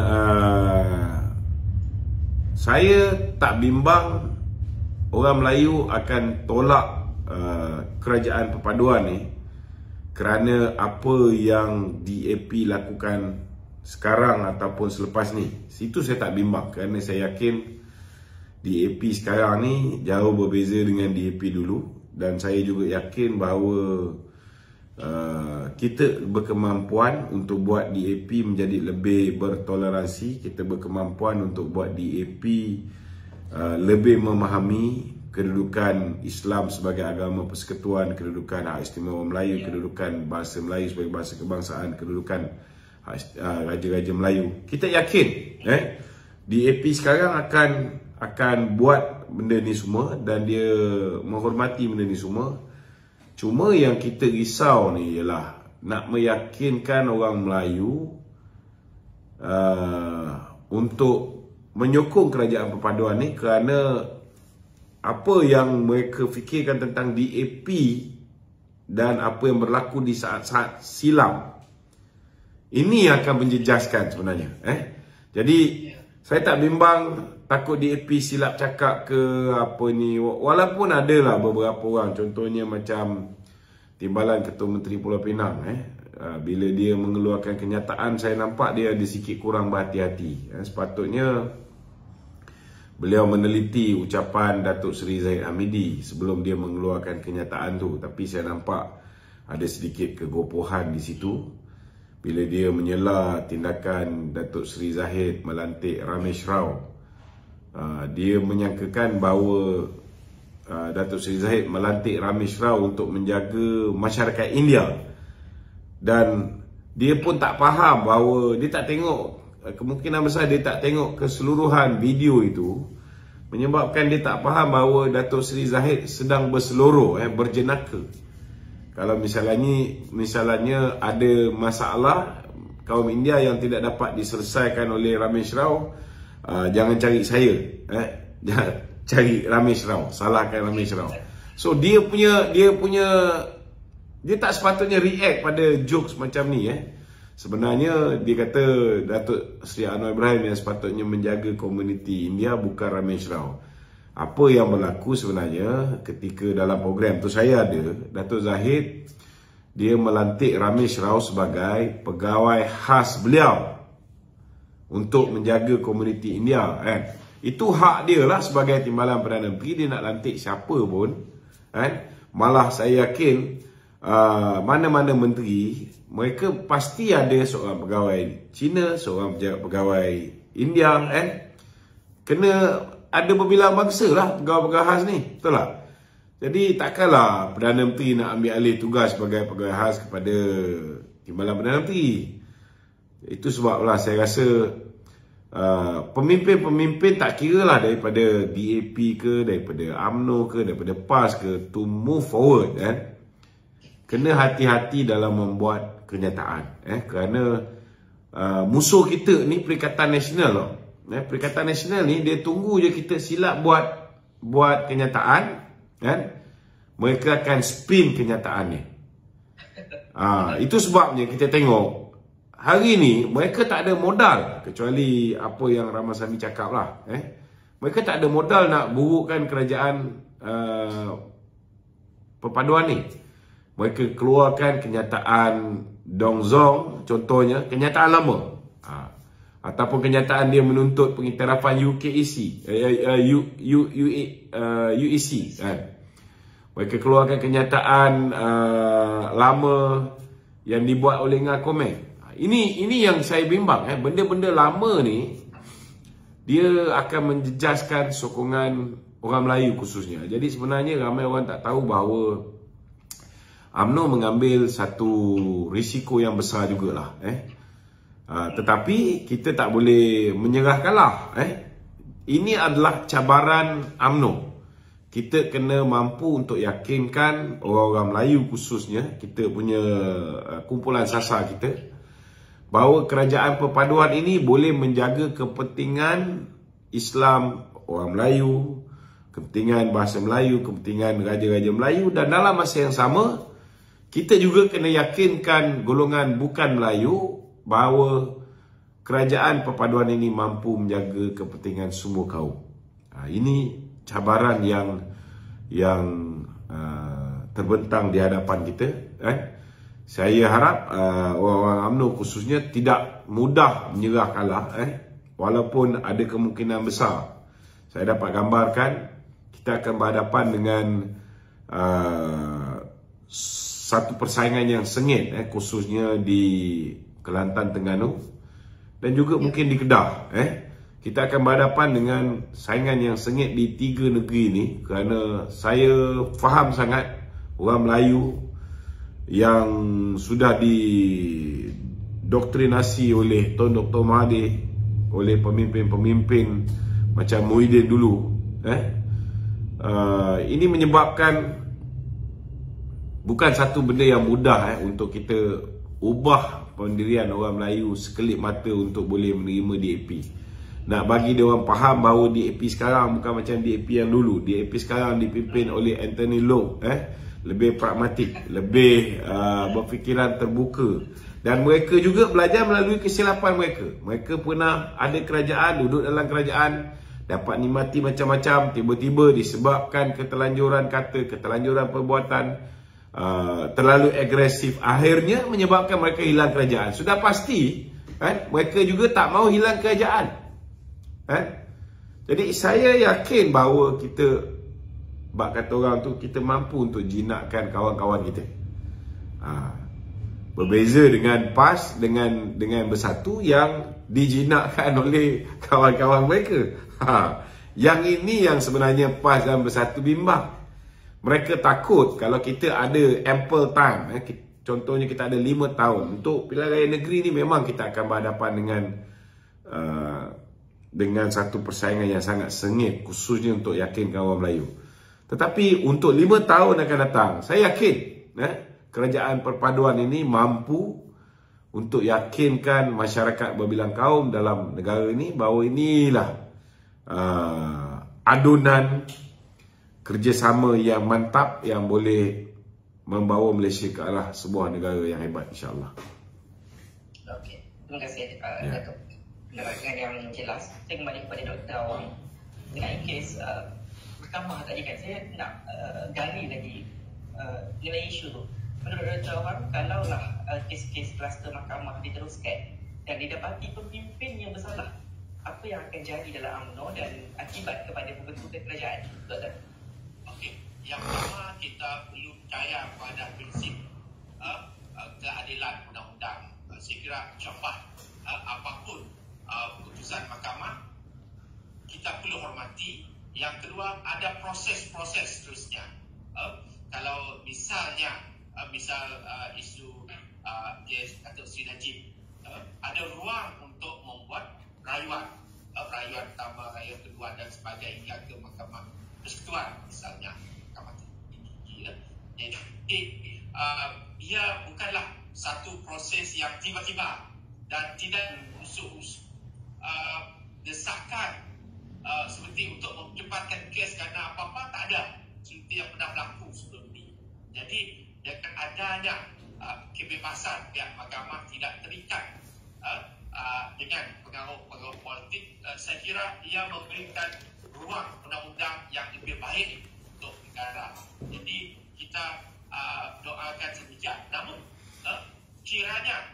saya tak bimbang orang Melayu akan tolak kerajaan perpaduan ni kerana apa yang DAP lakukan sekarang ataupun selepas ni. Situ saya tak bimbang, kerana saya yakin DAP sekarang ni jauh berbeza dengan DAP dulu. Dan saya juga yakin bahawa kita berkemampuan untuk buat DAP menjadi lebih bertoleransi. Kita berkemampuan untuk buat DAP lebih memahami kedudukan Islam sebagai agama persekutuan, kedudukan hak istimewa Melayu, kedudukan bahasa Melayu sebagai bahasa kebangsaan, kedudukan raja-raja Melayu. Kita yakin DAP sekarang akan buat benda ni semua dan dia menghormati benda ni semua. Cuma yang kita risau ni ialah nak meyakinkan orang Melayu untuk menyokong kerajaan perpaduan ni kerana apa yang mereka fikirkan tentang DAP dan apa yang berlaku di saat-saat silam ini akan menjejaskan sebenarnya. Jadi saya tak bimbang takut DAP silap cakap ke apa ni, walaupun adalah beberapa orang, contohnya macam Timbalan Ketua Menteri Pulau Pinang, bila dia mengeluarkan kenyataan, saya nampak dia ada sikit kurang berhati-hati. Sepatutnya beliau meneliti ucapan Datuk Seri Zahid Hamidi sebelum dia mengeluarkan kenyataan tu. Tapi saya nampak ada sedikit kegopohan di situ bila dia menyela tindakan Datuk Seri Zahid melantik Ramesh Rao. Dia menyangkakan bahawa Datuk Seri Zahid melantik Ramesh Rao untuk menjaga masyarakat India. Dan dia pun tak faham bahawa dia tak tengok, kemungkinan besar dia tak tengok keseluruhan video itu, menyebabkan dia tak faham bahawa Datuk Seri Zahid sedang berseloroh, berjenaka. Kalau misalnya ada masalah kaum India yang tidak dapat diselesaikan oleh Ramesh Rao, jangan cari saya, jangan cari Ramesh Rao, salahkan Ramesh Rao. So dia tak sepatutnya react pada jokes macam ni. Sebenarnya dia kata Datuk Seri Anwar Ibrahim yang sepatutnya menjaga komuniti India, bukan Ramesh Rao. Apa yang berlaku sebenarnya ketika dalam program tu saya ada, Datuk Zahid dia melantik Ramesh Rao sebagai pegawai khas beliau untuk menjaga komuniti India. Itu hak dia lah sebagai Timbalan Perdana Menteri, dia nak lantik siapa pun. Malah saya yakin mana-mana menteri, mereka pasti ada seorang pegawai Cina, seorang pegawai India, kena ada berbilang bangsa lah pegawai-pegawai khas ni, betul tak? Jadi takkanlah Perdana Menteri nak ambil alih tugas sebagai pegawai khas kepada Timbalan Perdana Menteri. Itu sebablah saya rasa pemimpin-pemimpin tak kira lah daripada DAP ke, daripada UMNO ke, daripada PAS ke, to move forward, kena hati-hati dalam membuat kenyataan, kerana musuh kita ni Perikatan Nasional tau. Perikatan Nasional ni dia tunggu je kita silap buat kenyataan, mereka akan spin kenyataan ni. Itu sebabnya kita tengok hari ni mereka tak ada modal, kecuali apa yang Ramasamy cakap lah. Mereka tak ada modal nak burukkan kerajaan perpaduan ni. Mereka keluarkan kenyataan Dong Zong, contohnya kenyataan lama, ataupun kenyataan dia menuntut pengiktirafan UKEC, UEC. Mereka keluarkan kenyataan lama yang dibuat oleh Ngah Komen. Ini yang saya bimbang. Benda-benda lama ni dia akan menjejaskan sokongan orang Melayu khususnya. Jadi sebenarnya ramai orang tak tahu bahawa UMNO mengambil satu risiko yang besar jugalah. Tetapi kita tak boleh menyerah kalah. Ini adalah cabaran UMNO. Kita kena mampu untuk yakinkan orang-orang Melayu khususnya, kita punya kumpulan sasar kita, bahawa kerajaan perpaduan ini boleh menjaga kepentingan Islam orang Melayu, kepentingan bahasa Melayu, kepentingan raja-raja Melayu, dan dalam masa yang sama kita juga kena yakinkan golongan bukan Melayu bahawa kerajaan perpaduan ini mampu menjaga kepentingan semua kaum. Ini cabaran yang terbentang di hadapan kita. Saya harap orang-orang UMNO khususnya tidak mudah menyerah kalah, walaupun ada kemungkinan besar. Saya dapat gambarkan kita akan berhadapan dengan satu persaingan yang sengit, khususnya di Kelantan, Terengganu, dan juga mungkin di Kedah. Kita akan berhadapan dengan saingan yang sengit di 3 negeri ini, kerana saya faham sangat orang Melayu yang sudah didoktrinasi oleh Tun Dr. Mahathir, oleh pemimpin-pemimpin macam Muhyiddin dulu. Ini menyebabkan bukan satu benda yang mudah untuk kita ubah pendirian orang Melayu sekelip mata untuk boleh menerima DAP. Nak bagi dia orang faham bahawa DAP sekarang bukan macam DAP yang dulu. DAP sekarang dipimpin oleh Anthony Loke, lebih pragmatik, lebih berfikiran terbuka. Dan mereka juga belajar melalui kesilapan mereka. Mereka pernah ada kerajaan, duduk dalam kerajaan, dapat nikmati macam-macam, tiba-tiba disebabkan keterlanjuran kata, keterlanjuran perbuatan, terlalu agresif, akhirnya menyebabkan mereka hilang kerajaan. Sudah pasti mereka juga tak mahu hilang kerajaan. Jadi saya yakin bahawa kita, bak kata orang tu, kita mampu untuk jinakkan kawan-kawan kita. Berbeza dengan PAS, dengan Bersatu yang dijinakkan oleh kawan-kawan mereka. Yang ini yang sebenarnya PAS dan Bersatu bimbang. Mereka takut kalau kita ada ample time, contohnya kita ada 5 tahun untuk pilihan raya negeri ni, memang kita akan berhadapan dengan satu persaingan yang sangat sengit, khususnya untuk yakinkan orang Melayu. Tetapi untuk 5 tahun akan datang, saya yakin kerajaan perpaduan ini mampu untuk yakinkan masyarakat berbilang kaum dalam negara ini bahawa inilah adunan kerjasama yang mantap yang boleh membawa Malaysia ke arah sebuah negara yang hebat, insyaAllah. Okey, terima kasih Datuk. Penerangan yang jelas. Saya kembali kepada Dr. Awang mengenai kes mahkamah tadi kan. Saya nak gali lagi mengenai isu tu. Menurut Dr. Awang, kalaulah kes-kes kluster mahkamah diteruskan dan didapati pemimpin yang bersalah, apa yang akan jadi dalam UMNO dan akibat kepada pembentukan kerajaan, Dr. Okey, yang pertama kita perlu percaya pada prinsip keadilan undang-undang. Saya kira contoh apapun keputusan mahkamah kita perlu hormati. Yang kedua, ada proses-proses seterusnya. Kalau misalnya isu kes atau Sri Najib, ada ruang untuk membuat rayuan pertama, rayuan kedua dan sebagainya hingga ke mahkamah persekutuan misalnya, mahkamah tinggi. Jadi ia bukanlah satu proses yang tiba-tiba dan tidak desakan seperti untuk mempercepatkan kes kerana apa-apa, tak ada seperti yang pernah berlaku sebelum ini. Jadi dengan adanya kebebasan pihak mahkamah tidak terikat dengan pengaruh politik, saya kira ia memberikan ruang undang-undang yang lebih baik untuk negara. Jadi kita doakan demikian. Namun sekiranya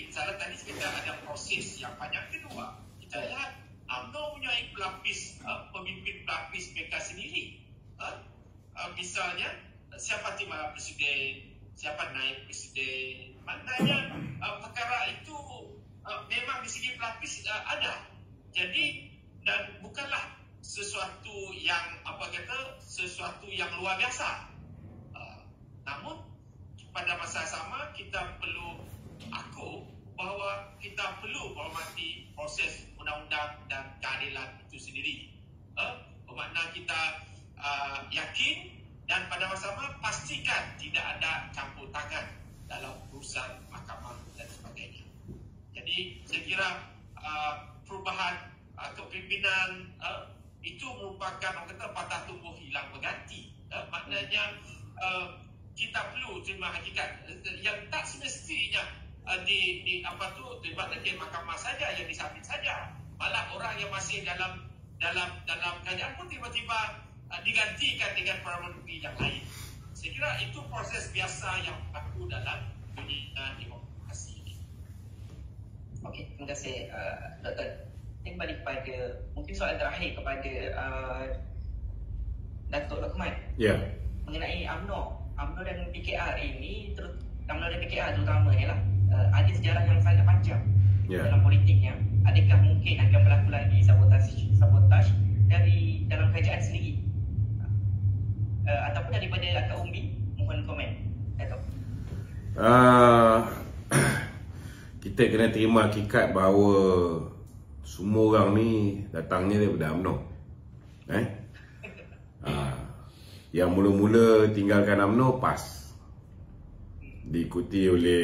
misalnya tadi kita ada proses yang panjang. Kedua, kita lihat UMNO punya pemimpin pelapis mereka sendiri. Misalnya siapa timbalan presiden, siapa naib presiden, maknanya perkara itu memang di segi pelapis ada. Jadi dan bukanlah sesuatu yang sesuatu yang luar biasa. Namun pada masa sama kita perlu bahawa kita perlu hormati proses undang-undang dan keadilan itu sendiri. Bermakna kita yakin dan pada masa sama pastikan tidak ada campur tangan dalam urusan mahkamah dan sebagainya. Jadi saya kira perubahan kepimpinan itu merupakan patah tubuh hilang berganti. Maknanya kita perlu terima hakikat yang tak semestinya terlibat di mahkamah saja yang disabit saja. Malah orang yang masih dalam kerajaan pun tiba-tiba digantikan dengan Perdana Menteri yang lain. Saya kira itu proses biasa yang berlaku dalam dunia demokrasi ini. Okey, terima kasih Dr. Saya kembali kepada mungkin soalan terakhir kepada Datuk Lokman. Ya. Mengenai UMNO dan PKR ini, UMNO dan PKR terutamanya lah, ada sejarah yang sangat panjang dalam politiknya. Adakah mungkin akan berlaku lagi sabotaj dari dalam kerajaan sendiri? Ataupun daripada Akak Umbi, mohon komen. Datuk. Kita kena terima hakikat bahawa semua orang ni datangnya daripada UMNO. Yang mula-mula tinggalkan UMNO PAS, diikuti oleh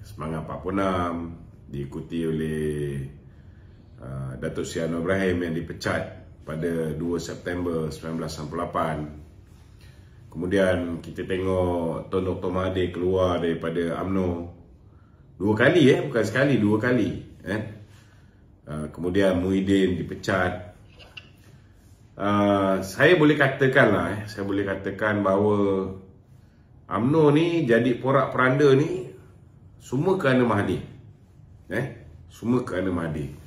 Semangat 46, diikuti oleh Datuk Seri Anwar Ibrahim yang dipecat pada 2 September 1998. Kemudian kita tengok Tun Dr. Mahathir keluar daripada UMNO 2 kali, bukan sekali, 2 kali. Kemudian Muhyiddin dipecat. Saya boleh katakan bahawa UMNO ni jadi porak-peranda ni semua kerana Mahathir. Semua kerana Mahathir.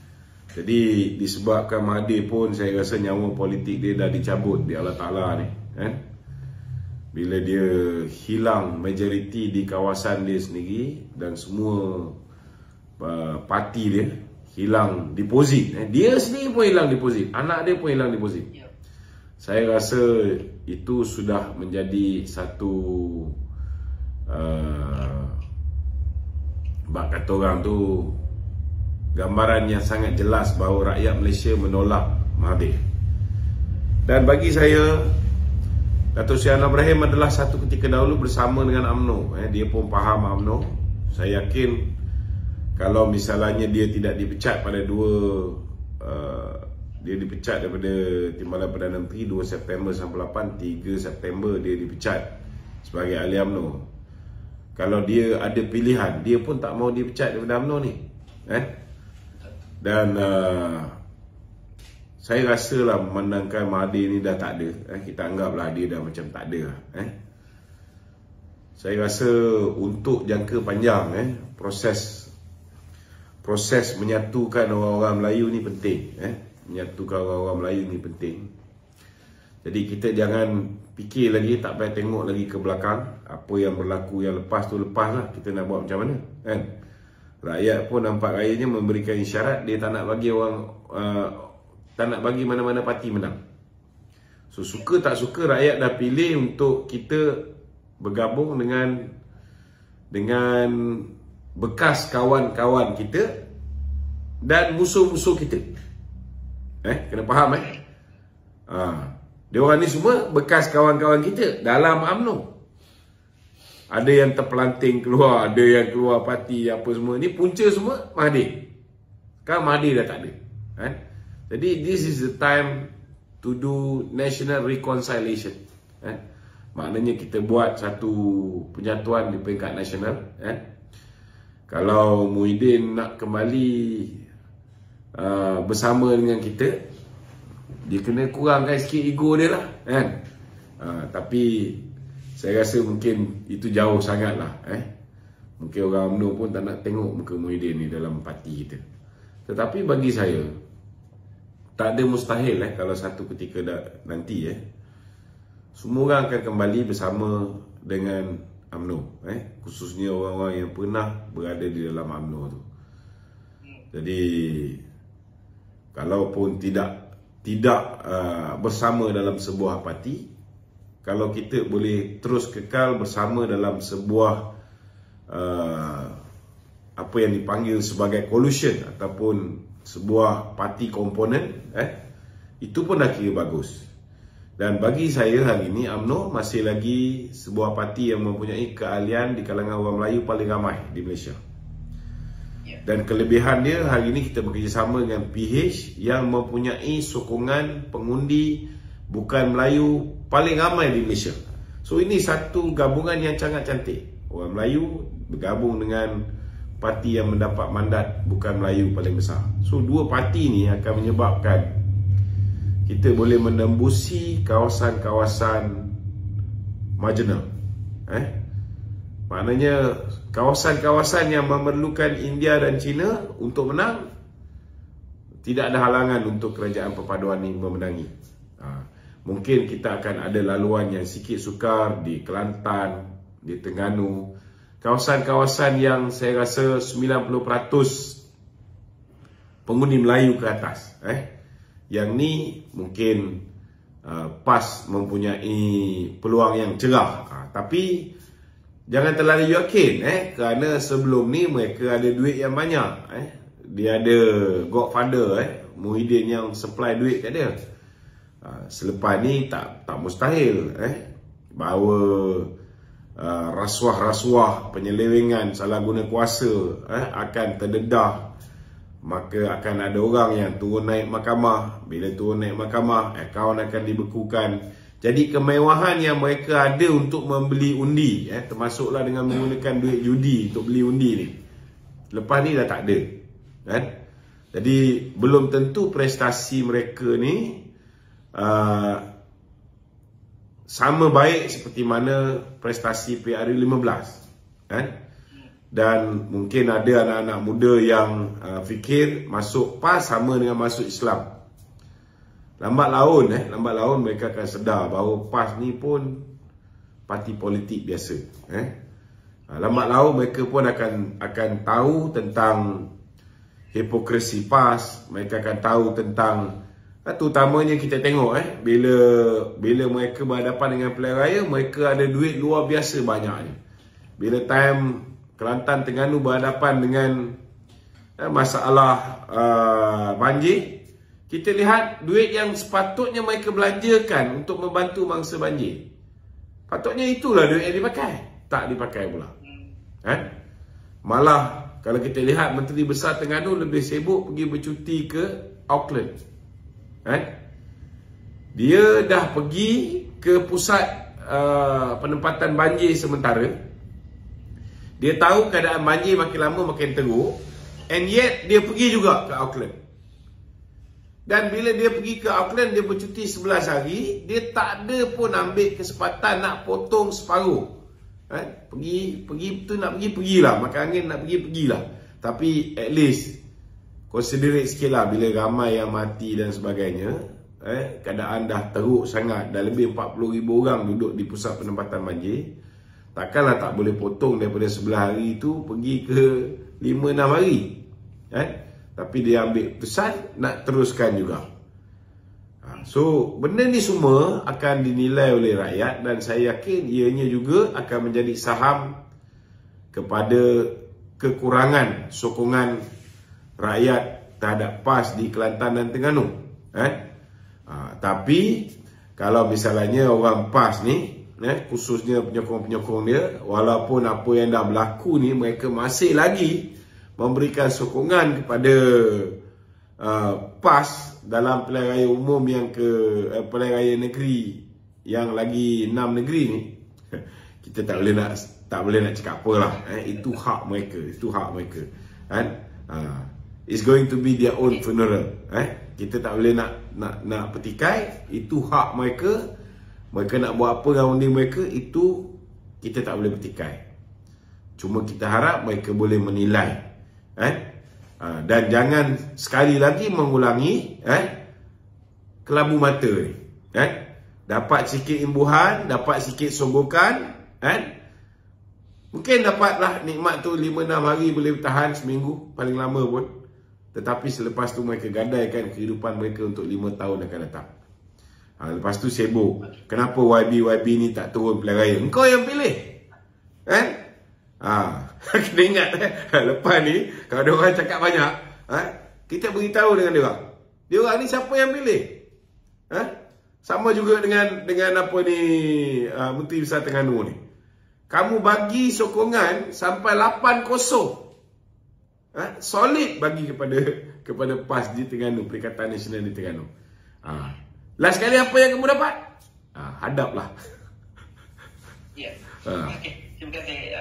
Jadi disebabkan Mahathir pun saya rasa nyawa politik dia dah dicabut di Allah Ta'ala ni. Bila dia hilang majoriti di kawasan dia sendiri dan semua parti dia hilang deposit. Dia sendiri pun hilang deposit, anak dia pun hilang deposit. Saya rasa itu sudah menjadi satu bak kata orang tu gambaran yang sangat jelas bahawa rakyat Malaysia menolak Mahathir. Dan bagi saya, Datuk Seri Anwar Ibrahim adalah satu ketika dahulu bersama dengan UMNO. Dia pun faham UMNO. Saya yakin kalau misalnya dia tidak dipecat pada dia dipecat daripada Timbalan Perdana Menteri 2 September 1998, 3 September dia dipecat sebagai ahli UMNO. Kalau dia ada pilihan, dia pun tak mau dipecat daripada UMNO ni. Dan saya rasalah memandangkan Mahathir ni dah tak ada. Kita anggaplah dia dah macam tak ada. Saya rasa untuk jangka panjang proses menyatukan orang-orang Melayu ni penting. Menyatukan orang-orang Melayu ni penting. Jadi kita jangan fikir lagi, tak payah tengok lagi ke belakang. Apa yang berlaku yang lepas tu lepas lah. Kita nak buat macam mana, Rakyat pun nampak rayanya memberikan isyarat dia tak nak bagi tak nak bagi mana-mana parti menang. So suka tak suka rakyat dah pilih untuk kita bergabung dengan bekas kawan-kawan kita dan musuh-musuh kita. Kena faham dia orang ni semua bekas kawan-kawan kita dalam UMNO. Ada yang terpelanting keluar, ada yang keluar parti apa semua. Ni punca semua Mahathir. Sekarang Mahathir dah tak ada. Jadi this is the time to do national reconciliation. Maknanya kita buat satu penyatuan di peringkat nasional. Kalau Muhyiddin nak kembali bersama dengan kita, dia kena kurangkan sikit ego dia lah. Tapi saya rasa mungkin itu jauh sangat lah. Mungkin orang UMNO pun tak nak tengok muka Muhyiddin ni dalam parti kita. Tetapi bagi saya, tak ada mustahil kalau satu ketika nanti semua orang akan kembali bersama dengan UMNO. Khususnya orang-orang yang pernah berada di dalam UMNO tu. Jadi kalaupun tidak bersama dalam sebuah parti, kalau kita boleh terus kekal bersama dalam sebuah apa yang dipanggil sebagai coalition ataupun sebuah parti komponen, itu pun dah kira bagus. Dan bagi saya hari ini UMNO masih lagi sebuah parti yang mempunyai keahlian di kalangan orang Melayu paling ramai di Malaysia. Dan kelebihan dia hari ini kita bekerjasama dengan PH yang mempunyai sokongan pengundi bukan Melayu paling ramai di Malaysia. So ini satu gabungan yang sangat cantik. Orang Melayu bergabung dengan parti yang mendapat mandat bukan Melayu paling besar. So dua parti ni akan menyebabkan kita boleh menembusi kawasan-kawasan marginal. Maknanya kawasan-kawasan yang memerlukan India dan China untuk menang, tidak ada halangan untuk kerajaan perpaduan ini memenangi. Mungkin kita akan ada laluan yang sikit sukar di Kelantan, di Terengganu, kawasan-kawasan yang saya rasa 90% pengundi Melayu ke atas. Yang ni mungkin PAS mempunyai peluang yang cerah. Tapi jangan terlalu yakin, kerana sebelum ni mereka ada duit yang banyak. Dia ada Godfather, Muhyiddin yang supply duit kat dia. Selepas ni tak mustahil bahawa rasuah-rasuah, penyelewengan, salah guna kuasa akan terdedah. Maka akan ada orang yang turun naik mahkamah. Bila turun naik mahkamah, akaun akan dibekukan. Jadi kemewahan yang mereka ada untuk membeli undi, termasuklah dengan menggunakan duit judi untuk beli undi ni, lepas ni dah tak ada, kan? Jadi belum tentu prestasi mereka ni sama baik seperti mana prestasi PRU15, kan? Dan mungkin ada anak-anak muda yang fikir masuk PAS sama dengan masuk Islam. Lambat laun mereka akan sedar bahawa PAS ni pun parti politik biasa. Lambat laun mereka pun akan tahu tentang hipokrasi PAS. Mereka akan tahu tentang, terutamanya kita tengok bila mereka berhadapan dengan pilihan raya, mereka ada duit luar biasa banyaknya. Bila time Kelantan Terengganu berhadapan dengan masalah banjir, kita lihat duit yang sepatutnya mereka belanjakan untuk membantu mangsa banjir, patutnya itulah duit yang dipakai, tak dipakai pula. Malah kalau kita lihat Menteri Besar Terengganu lebih sibuk pergi bercuti ke Auckland. Dia dah pergi ke pusat penempatan banjir sementara. Dia tahu keadaan banjir makin lama makin teruk, and yet dia pergi juga ke Auckland. Dan bila dia pergi ke Auckland, dia bercuti 11 hari, dia tak ada pun ambil kesempatan nak potong separuh. Pergi tu nak pergilah, makan angin nak pergilah. Tapi at least considerate sikit lah, bila ramai yang mati dan sebagainya, keadaan dah teruk sangat, dah lebih 40,000 orang duduk di pusat penempatan banjir. Takkanlah tak boleh potong daripada 11 hari itu pergi ke 5-6 hari. Tapi dia ambil keputusan nak teruskan juga. So benda ni semua akan dinilai oleh rakyat, dan saya yakin ianya juga akan menjadi saham kepada kekurangan sokongan rakyat terhadap PAS di Kelantan dan Terengganu. Tapi kalau misalnya orang PAS ni, khususnya penyokong-penyokong dia, walaupun apa yang dah berlaku ni, mereka masih lagi memberikan sokongan kepada PAS dalam pilihan raya umum yang pilihan raya negeri yang lagi 6 negeri ni, kita tak boleh nak cakap apalah. Itu hak mereka, it's going to be their own funeral. Kita tak boleh nak petikai, itu hak mereka. Mereka nak buat apa dengan undi mereka, itu kita tak boleh petikai. Cuma kita harap mereka boleh menilai. Dan jangan sekali lagi mengulangi kelabu mata ni. Dapat sikit imbuhan, dapat sikit sogokan, mungkin dapatlah nikmat tu 5-6 hari, boleh bertahan seminggu paling lama pun. Tetapi selepas tu mereka gadaikan kehidupan mereka untuk 5 tahun akan datang. Lepas tu sibuk, kenapa YB ni tak turun pilihan raya? Engkau yang pilih, kena ingat, lepas ni kalau dia orang cakap banyak, kita beritahu dengan dia orang ni siapa yang pilih. Sama juga dengan apa ni, Menteri Besar Terengganu ni, kamu bagi sokongan sampai 8-0, solid bagi kepada PAS di Terengganu, Perikatan Nasional di Terengganu. Last kali apa yang kamu dapat? Hadaplah. Ya. Okey, terima kasih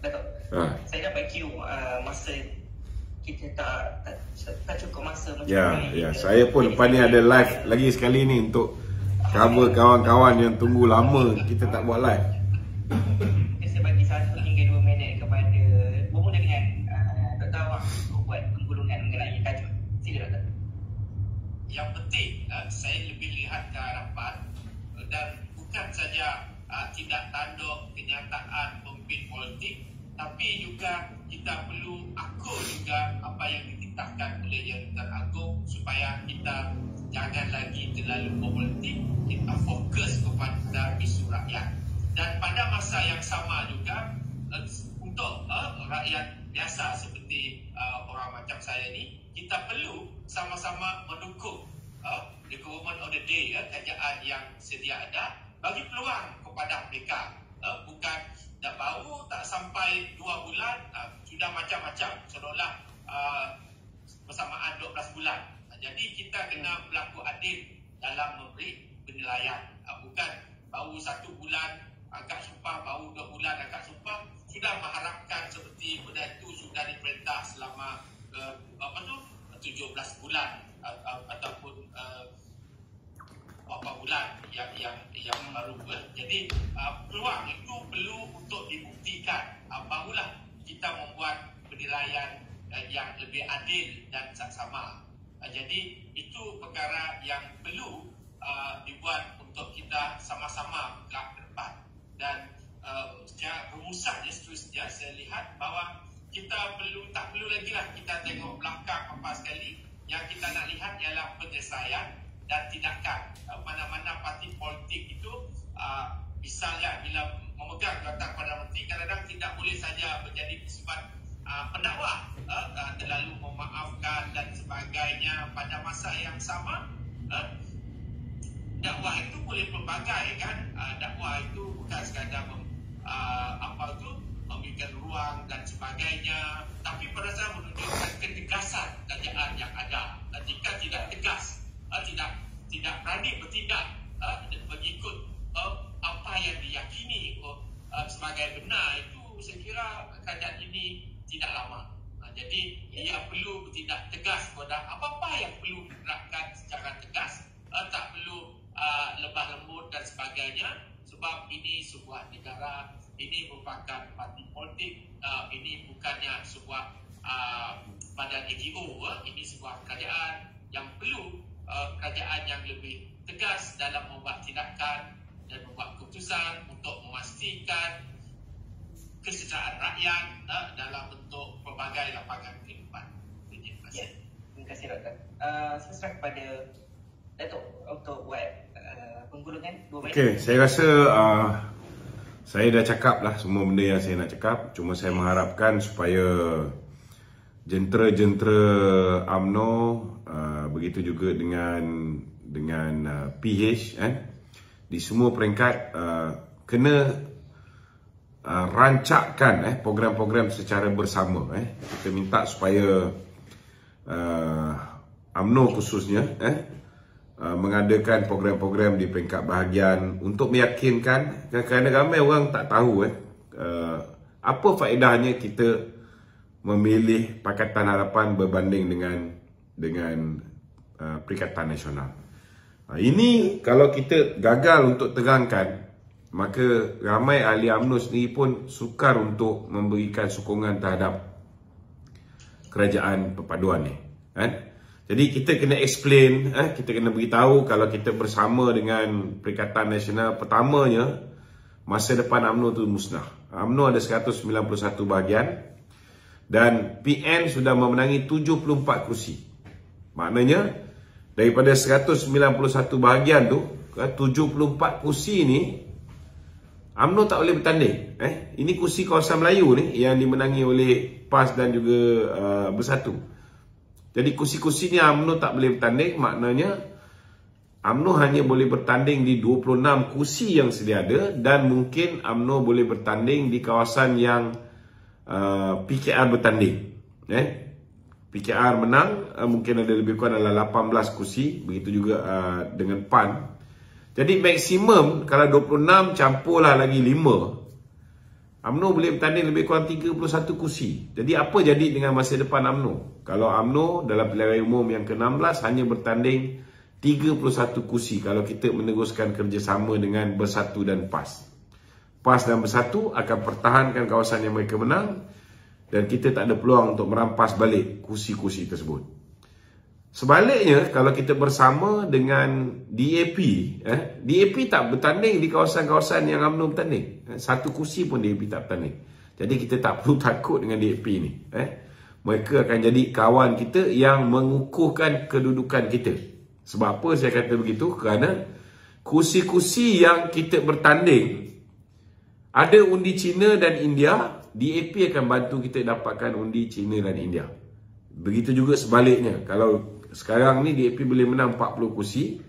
Datuk. Saya dapat cue masa kita tak cukup masa macam ni. Ya, saya pun lepas ni ada live lagi sekali ni untuk cover kawan-kawan yang tunggu lama kita tak buat live. Saya bagi 1 hingga 2 minit kepada bermula dengan Dr. Awang untuk buat penggulungan mengenai tajuk. Sila Dr. Yang penting saya lebih lihat ke harapan, dan bukan saja tidak tanduk kenyataan pemimpin politik, tapi juga kita perlu akur juga apa yang dititahkan oleh Jabatan Agung, supaya kita jangan lagi terlalu politik, kita fokus kepada isu rakyat. Dan pada masa yang sama juga untuk rakyat biasa seperti orang macam saya ni, kita perlu sama-sama mendukung the government of the day, kerajaan yang sedia ada, bagi peluang kepada mereka. Bukan dah baru tak sampai 2 bulan sudah macam-macam, seolah bersamaan 12 bulan. Jadi kita kena berlaku adil dalam memberi penilaian. Bukan baru 1 bulan angkat sumpah, baru 2 bulan angkat sumpah, sudah mengharapkan seperti benda itu sudah diperintah selama 17 bulan ataupun berapa bulan yang baru. Jadi peluang itu perlu untuk dibuktikan, barulah kita membuat penilaian yang lebih adil dan saksama. Jadi itu perkara yang perlu dibuat untuk kita sama-sama ke depan. Dan secara rumusannya seterusnya saya lihat bahawa kita tak perlu lagi lah kita tengok belakang apa sekali. Yang kita nak lihat ialah penyelesaian dan tindakan. Mana-mana parti politik itu misalnya bila memegang jawatan Perdana Menteri, kadang-kadang tidak boleh saja menjadi bersifat pendakwa, terlalu memaafkan dan sebagainya. Pada masa yang sama, dakwah itu boleh pelbagai kan. Dakwah itu bukan sekadar memberikan ruang dan sebagainya, tapi pada saya menunjukkan ketegasan kerajaan yang ada. Jika tidak tegas, tidak berani bertindak mengikut apa yang diyakini sebagai benar, itu saya kira kerajaan ini tidak lama. Jadi ia perlu bertindak tegas kepada apa-apa yang perlu diterapkan secara tegas, tak perlu lebah lembut dan sebagainya, sebab ini sebuah negara, ini merupakan parti politik, ini bukannya sebuah badan NGO, ini sebuah kerajaan yang perlu kerajaan yang lebih tegas dalam membuat tindakan dan membuat keputusan untuk memastikan kesejahteraan rakyat dalam bentuk pelbagai lapangan kehidupan. Terima kasih. Terima kasih, Doktor. Saya serah kepada Datuk untuk buat penggulungan 2 minit. Okey, saya rasa saya dah cakap lah semua benda yang saya nak cakap. Cuma saya mengharapkan supaya jentera-jentera UMNO, begitu juga dengan PH di semua peringkat kena rancakkan program-program secara bersama. Kita minta supaya UMNO khususnya mengadakan program-program di peringkat bahagian untuk meyakinkan, kerana ramai orang tak tahu apa faedahnya kita memilih Pakatan Harapan berbanding dengan Perikatan Nasional. Ini kalau kita gagal untuk terangkan, maka ramai ahli UMNO sendiri pun sukar untuk memberikan sokongan terhadap kerajaan perpaduan ni. Jadi kita kena explain, kita kena beritahu kalau kita bersama dengan Perikatan Nasional, pertamanya masa depan UMNO tu musnah. UMNO ada 191 bahagian dan PN sudah memenangi 74 kursi. Maknanya daripada 191 bahagian tu, 74 kursi ni UMNO tak boleh bertanding. Ini kursi kawasan Melayu ni yang dimenangi oleh PAS dan juga Bersatu. Jadi kursi-kursi ni UMNO tak boleh bertanding. Maknanya UMNO hanya boleh bertanding di 26 kursi yang sedia ada, dan mungkin UMNO boleh bertanding di kawasan yang PKR bertanding. PKR menang, mungkin ada lebih kurang adalah 18 kursi. Begitu juga dengan PAN. Jadi maksimum kalau 26 campurlah lagi 5, UMNO boleh bertanding lebih kurang 31 kursi. Jadi apa jadi dengan masa depan UMNO? Kalau UMNO dalam pilihan raya umum yang ke-16 hanya bertanding 31 kursi kalau kita meneruskan kerjasama dengan Bersatu dan PAS. PAS dan Bersatu akan pertahankan kawasan yang mereka menang, dan kita tak ada peluang untuk merampas balik kursi-kursi tersebut. Sebaliknya, kalau kita bersama dengan DAP, DAP tak bertanding di kawasan-kawasan yang UMNO bertanding. Satu kursi pun DAP tak bertanding. Jadi kita tak perlu takut dengan DAP ni. Mereka akan jadi kawan kita yang mengukuhkan kedudukan kita. Sebab apa saya kata begitu? Kerana kursi-kursi yang kita bertanding, ada undi China dan India, DAP akan bantu kita dapatkan undi China dan India. Begitu juga sebaliknya. Kalau sekarang ni DAP boleh menang 40 kursi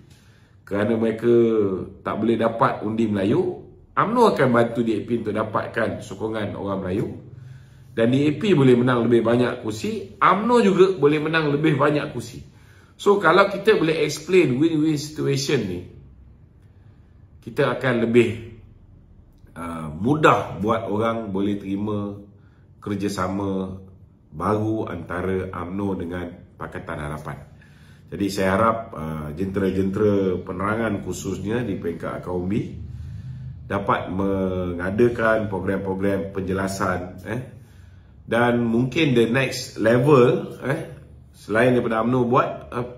kerana mereka tak boleh dapat undi Melayu. UMNO akan bantu DAP untuk dapatkan sokongan orang Melayu, dan DAP boleh menang lebih banyak kursi, UMNO juga boleh menang lebih banyak kursi. So kalau kita boleh explain win-win situation ni, kita akan lebih mudah buat orang boleh terima kerjasama baru antara UMNO dengan Pakatan Harapan. Jadi saya harap jentera-jentera penerangan khususnya di peringkat Akaubi dapat mengadakan program-program penjelasan dan mungkin the next level selain daripada UMNO buat,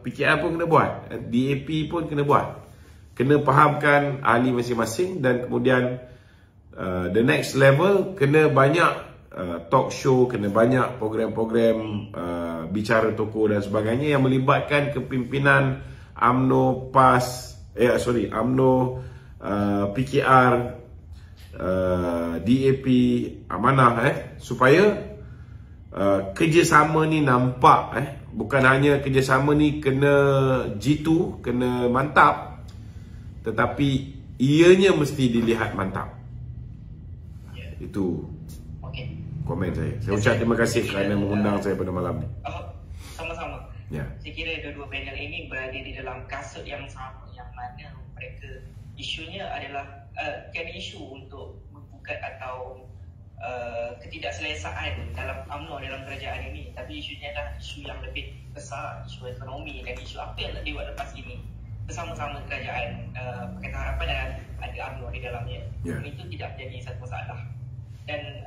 PKR pun kena buat, DAP pun kena buat, kena fahamkan ahli masing-masing, dan kemudian the next level kena banyak talk show, kena banyak program-program bicara tokoh dan sebagainya yang melibatkan kepimpinan UMNO PAS, UMNO, PKR, DAP, Amanah, supaya kerjasama ni nampak, bukan hanya kerjasama ni kena jitu, kena mantap, tetapi ianya mesti dilihat mantap. Itu komen saya. Saya ucap terima kasih kerana mengundang saya pada malam ni. Sama-sama. Ya. Saya kira dua-dua panel ini berada di dalam kasut yang sama, yang mana mereka isunya adalah tiada isu untuk menggugat atau ketidakselesaan dalam UMNO dalam kerajaan ini, tapi isunya adalah isu yang lebih besar, isu ekonomi dan isu apa yang nak dibuat lepas ini bersama-sama kerajaan Pakatan Harapan dan ada UMNO di dalamnya. Itu tidak jadi satu masalah. Dan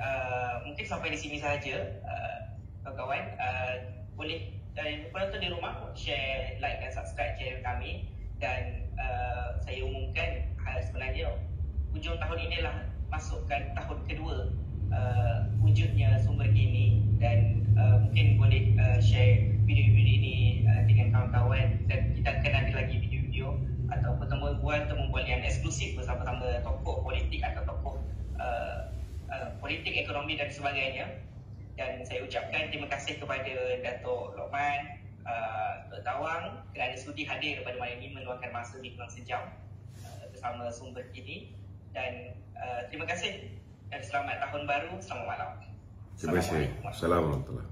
mungkin sampai di sini sahaja, kawan-kawan. Boleh penonton di rumah share, like dan subscribe channel kami. Dan saya umumkan sebenarnya hujung tahun inilah masukkan tahun kedua wujudnya Sumber Gini, dan mungkin boleh share video-video ini dengan kawan-kawan, dan kita akan ada lagi video-video atau pertemuan yang eksklusif bersama-sama tokoh politik atau tokoh politik, ekonomi dan sebagainya. Dan saya ucapkan terima kasih kepada Dato' Lokman, Dr. Tawang kerana sudi hadir pada malam ini, meluangkan masa di kurang sejam bersama Sumber Gini. Dan terima kasih dan selamat tahun baru, selamat malam. Terima kasih. Assalamualaikum.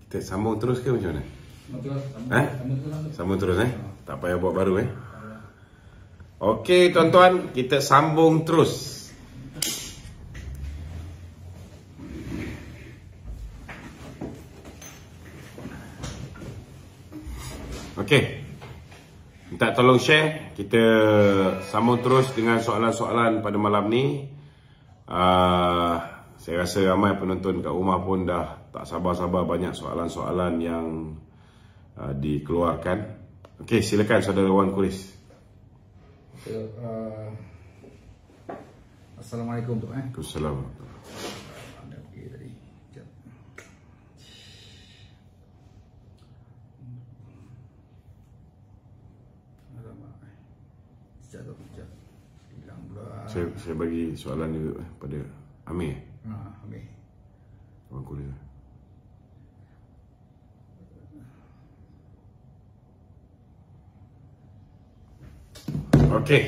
Kita sambung terus ke macam mana? Sambung terus tak payah buat baru Okey tuan-tuan, kita sambung terus. Okey, minta tolong share. Kita sambung terus dengan soalan-soalan pada malam ni. Saya rasa ramai penonton kat rumah pun dah tak sabar-sabar banyak soalan-soalan yang dikeluarkan. Okey, silakan saudara Wan Kuris. Assalamualaikum tu. Assalamualaikum. Saya bagi soalan juga pada Amir. Amir. Wan Kuris. Okey.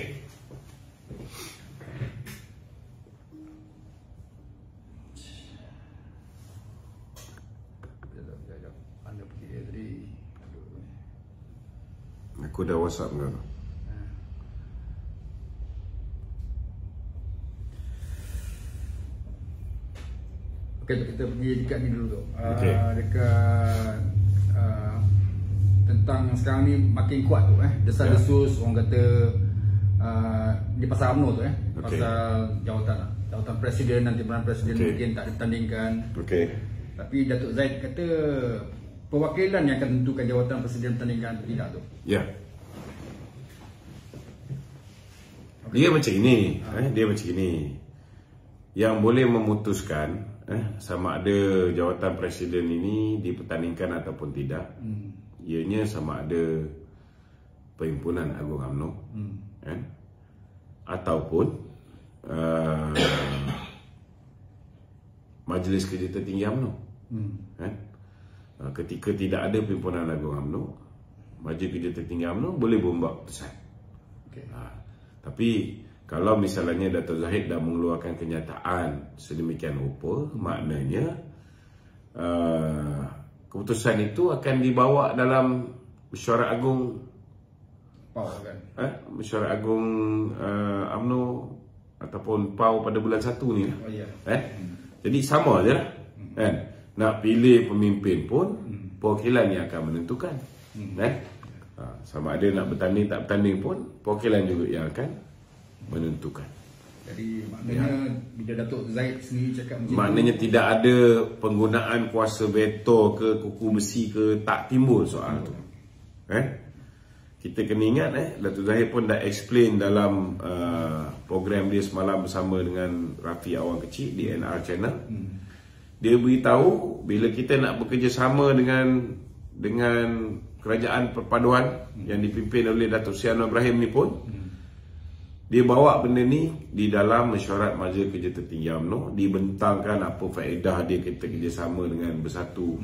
Anda pergi tadi. Aku dah WhatsApp kau. Okey, kita pergi dekat ni dulu tu. Okey. Dekat tentang sekarang ni makin kuat tu desas-desus orang kata di pasal UMNO tu pasal jawatan presiden dan timbalan presiden mungkin tak ditandingkan. Okey. Tapi Datuk Zaid kata perwakilan yang akan tentukan jawatan presiden bertandingkan atau tidak tu. Ya. Dia macam ini, dia macam ini. Yang boleh memutuskan sama ada jawatan presiden ini dipertandingkan ataupun tidak. Ianya sama ada Perhimpunan Agung UMNO ataupun Majlis Kerja Tertinggi UMNO. ketika tidak ada pimpinan agung UMNO, Majlis Kerja Tertinggi UMNO boleh membuat keputusan. Tapi kalau misalnya Dato' Zahid dah mengeluarkan kenyataan sedemikian rupa, maknanya keputusan itu akan dibawa dalam mesyuarat agung mesyuarat agung UMNO ataupun PAU pada bulan 1 ni lah. Jadi sama je lah kan? Nak pilih pemimpin pun perwakilan yang akan menentukan kan? Sama ada nak bertanding tak bertanding pun perwakilan juga yang akan menentukan. Jadi maknanya bila Dato' Zahid sendiri cakap macam maknanya tidak ada penggunaan kuasa veto ke kuku besi ke, tak timbul soal tu. Kita kena ingat Dato' Zahid pun dah explain dalam program dia semalam bersama dengan Rafi Awang Kecil di NR Channel. Dia beritahu bila kita nak bekerjasama dengan kerajaan perpaduan yang dipimpin oleh Dato' Sri Anwar Ibrahim ni pun, dia bawa benda ni di dalam mesyuarat Majlis Kerja Tertinggi UMNO, dibentangkan apa faedah dia kita kerjasama dengan Bersatu,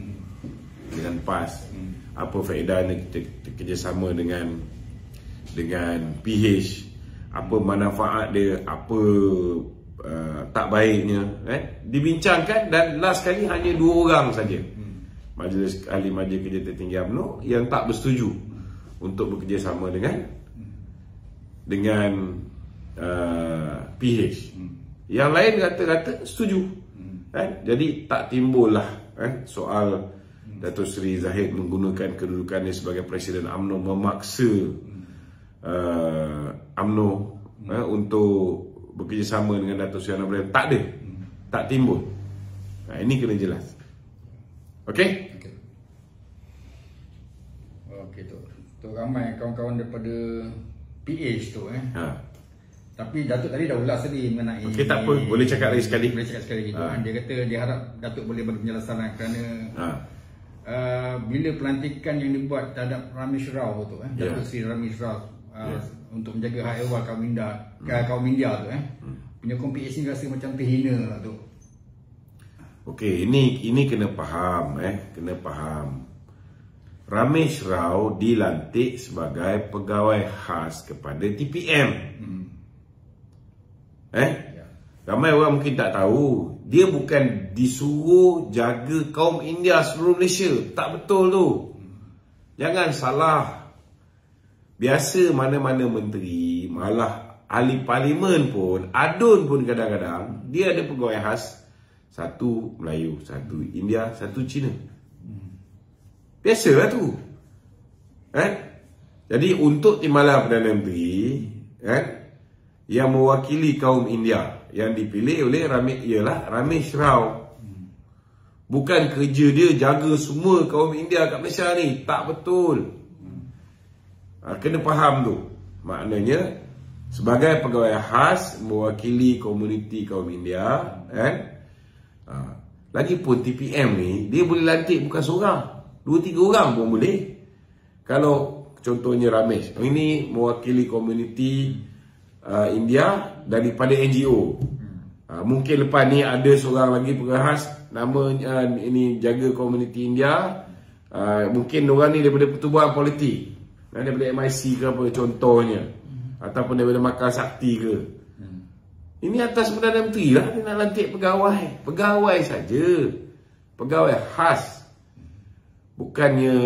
dengan PAS, apa faedahnya kita kerjasama dengan PH, apa manfaat dia, apa tak baiknya, dibincangkan. Dan last kali hanya 2 orang saja Majlis Ahli Majlis Kerja Tertinggi UMNO yang tak bersetuju untuk bekerjasama dengan PH. Yang lain kata-kata setuju. Jadi tak timbullah soal Dato' Sri Zahid menggunakan kedudukannya sebagai Presiden UMNO memaksa UMNO untuk bekerjasama dengan Dato' Sri Anwar Ibrahim. Tak ada. Tak timbul. Ini kena jelas. Okey? Okey tu ramai kawan-kawan daripada PH tu Tapi Datuk tadi dah ulas tadi mengenai okey, tak apa, boleh cakap lagi sekali. Boleh cakap sekali gitu. Dia kata dia harap Datuk boleh bagi penjelasan kerana bila pelantikan yang dibuat terhadap Ramesh Rao tu Datuk Sri Ramesh Rao untuk menjaga hak ehwal kaum India tu penyokong PH ni rasa macam terhina lah tu. Okey, ini kena faham kena faham. Ramesh Rao dilantik sebagai pegawai khas kepada TPM. Ramai orang mungkin tak tahu, dia bukan disuruh jaga kaum India seluruh Malaysia. Tak betul tu. Jangan salah. Biasa mana-mana menteri, malah ahli parlimen pun, adun pun kadang-kadang dia ada pegawai khas, satu Melayu, satu India, satu Cina. Biasalah tu. Jadi untuk Timbalan Perdana Menteri yang mewakili kaum India yang dipilih oleh Ramesh Rao. Bukan kerja dia jaga semua kaum India kat Malaysia ni. Tak betul. Kena faham tu. Maknanya sebagai pegawai khas mewakili komuniti kaum India lagipun TPM ni dia boleh lantik bukan seorang, 2-3 orang pun boleh. Kalau contohnya Ramesh ini mewakili komuniti India daripada NGO, mungkin lepas ni ada seorang lagi pegawai khas nama ini jaga komuniti India, mungkin orang ni daripada pertubuhan politik, daripada MIC ke apa contohnya, ataupun daripada Makar Sakti ke. Ini atas Perdana Menteri lah dia nak lantik pegawai saja, pegawai khas. Bukannya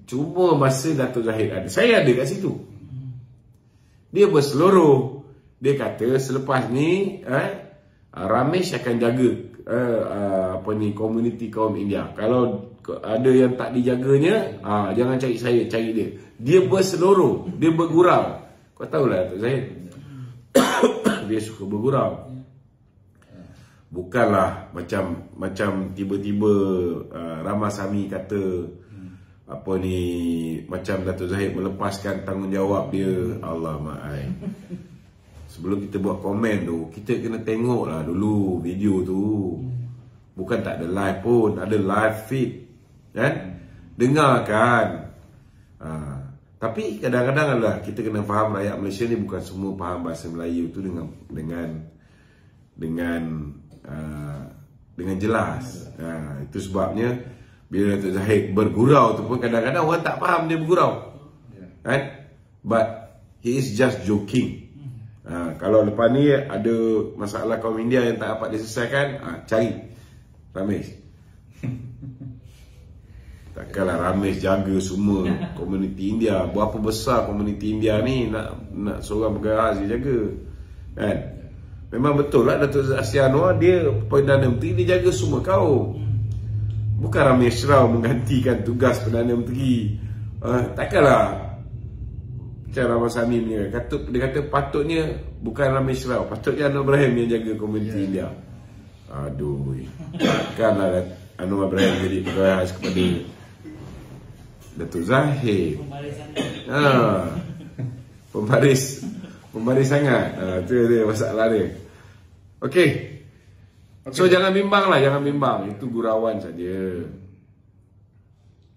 cuma masa Dato' Zahid ada, saya ada kat situ, dia berseluruh. Dia kata selepas ni Ramesh akan jaga komuniti kaum India. Kalau ada yang tak dijaganya, jangan cari saya, cari dia. Dia berseluruh, dia bergurau. Kau tahulah Dato' Zahid dia suka bergurau. Bukanlah macam tiba-tiba Ramasamy kata macam Dato' Zahid melepaskan tanggungjawab dia. Allah ma'ai. Sebelum kita buat komen tu, kita kena tengoklah dulu video tu. Bukan tak ada live pun, ada live feed kan? Dengarkan. Tapi kadang-kadang adalah kita kena faham rakyat Malaysia ni bukan semua faham bahasa Melayu tu dengan jelas. Itu sebabnya Bila Datuk Zahid bergurau tu pun kadang-kadang orang tak faham dia bergurau. Kan? But he is just joking. Kalau lepas ni ada masalah kaum India yang tak dapat diselesaikan, cari Ramesh. Takkanlah Ramesh jaga semua komuniti India. Berapa besar komuniti India ni nak seorang pegawai dia jaga. Kan? Memang betul lah Datuk Asri Anwar, dia Perdana Menteri, dia jaga semua kaum. Bukan Ramesh Rao menggantikan tugas Perdana Menteri. Takkanlah macam Rahman Sami punya, dia kata patutnya bukan Ramesh Rao, patutnya Anwar Ibrahim yang jaga komuniti India. Aduh, takkanlah Anwar Ibrahim jadi pegawai kepada Datuk Zahid. Pembaris sangat. Itu dia masalah dia. Okey. So jangan bimbang lah, jangan bimbang. Itu gurauan saja.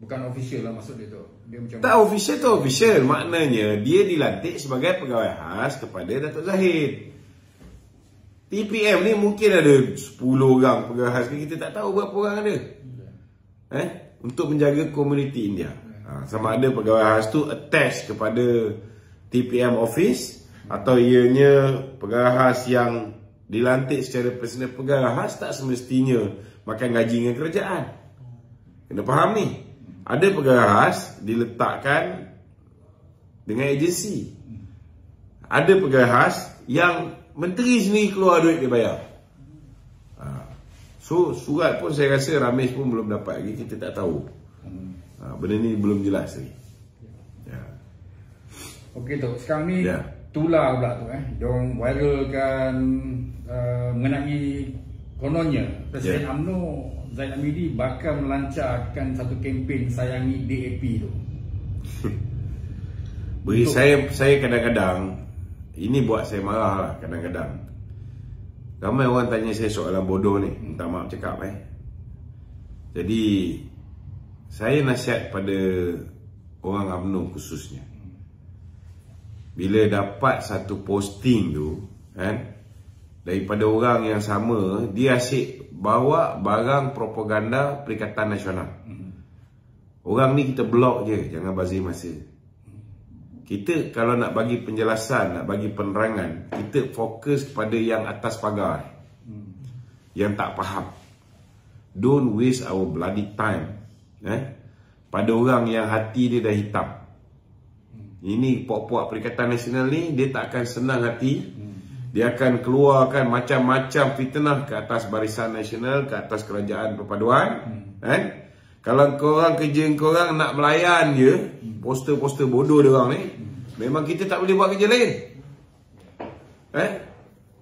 Bukan official lah maksud dia tu. Dia macam tak official tu official. Maknanya dia dilantik sebagai pegawai khas kepada Datuk Zahid. TPM ni mungkin ada 10 orang pegawai khas. Kita tak tahu berapa orang ada. Untuk menjaga komuniti India. Sama ada pegawai khas tu attach kepada TPM office atau ianya pegawai khas yang dilantik secara personal. Pegawai khas tak semestinya makan gaji dengan kerajaan. Kena faham ni. Ada pegawai khas diletakkan dengan agensi. Ada pegawai khas yang menteri sendiri keluar duit dia bayar. So surat pun saya rasa Ramesh pun belum dapat lagi. Kita tak tahu. Benda ni belum jelas lagi. Okey tu, sekarang ni tular pula tu diorang viralkan mengenai kononnya Presiden UMNO Zaid Hamidi bakal melancarkan satu kempen sayangi DAP tu. Bagi saya kadang-kadang ini buat saya marah lah kadang-kadang. Ramai orang tanya saya soalan bodoh ni, minta maaf cakap Jadi saya nasihat pada orang UMNO khususnya, bila dapat satu posting tu daripada orang yang sama, dia asyik bawa barang propaganda Perikatan Nasional. Orang ni kita blok je, jangan bazir masa. Kita kalau nak bagi penjelasan, nak bagi penerangan, kita fokus kepada yang atas pagar, yang tak faham. Don't waste our bloody time pada orang yang hati dia dah hitam. Ini puak-puak Perikatan Nasional ni, dia tak akan senang hati. Dia akan keluarkan macam-macam fitnah ke atas Barisan Nasional, ke atas Kerajaan Perpaduan. Kalau korang kerja korang nak melayan je poster-poster bodoh dia orang ni, memang kita tak boleh buat kerja lain.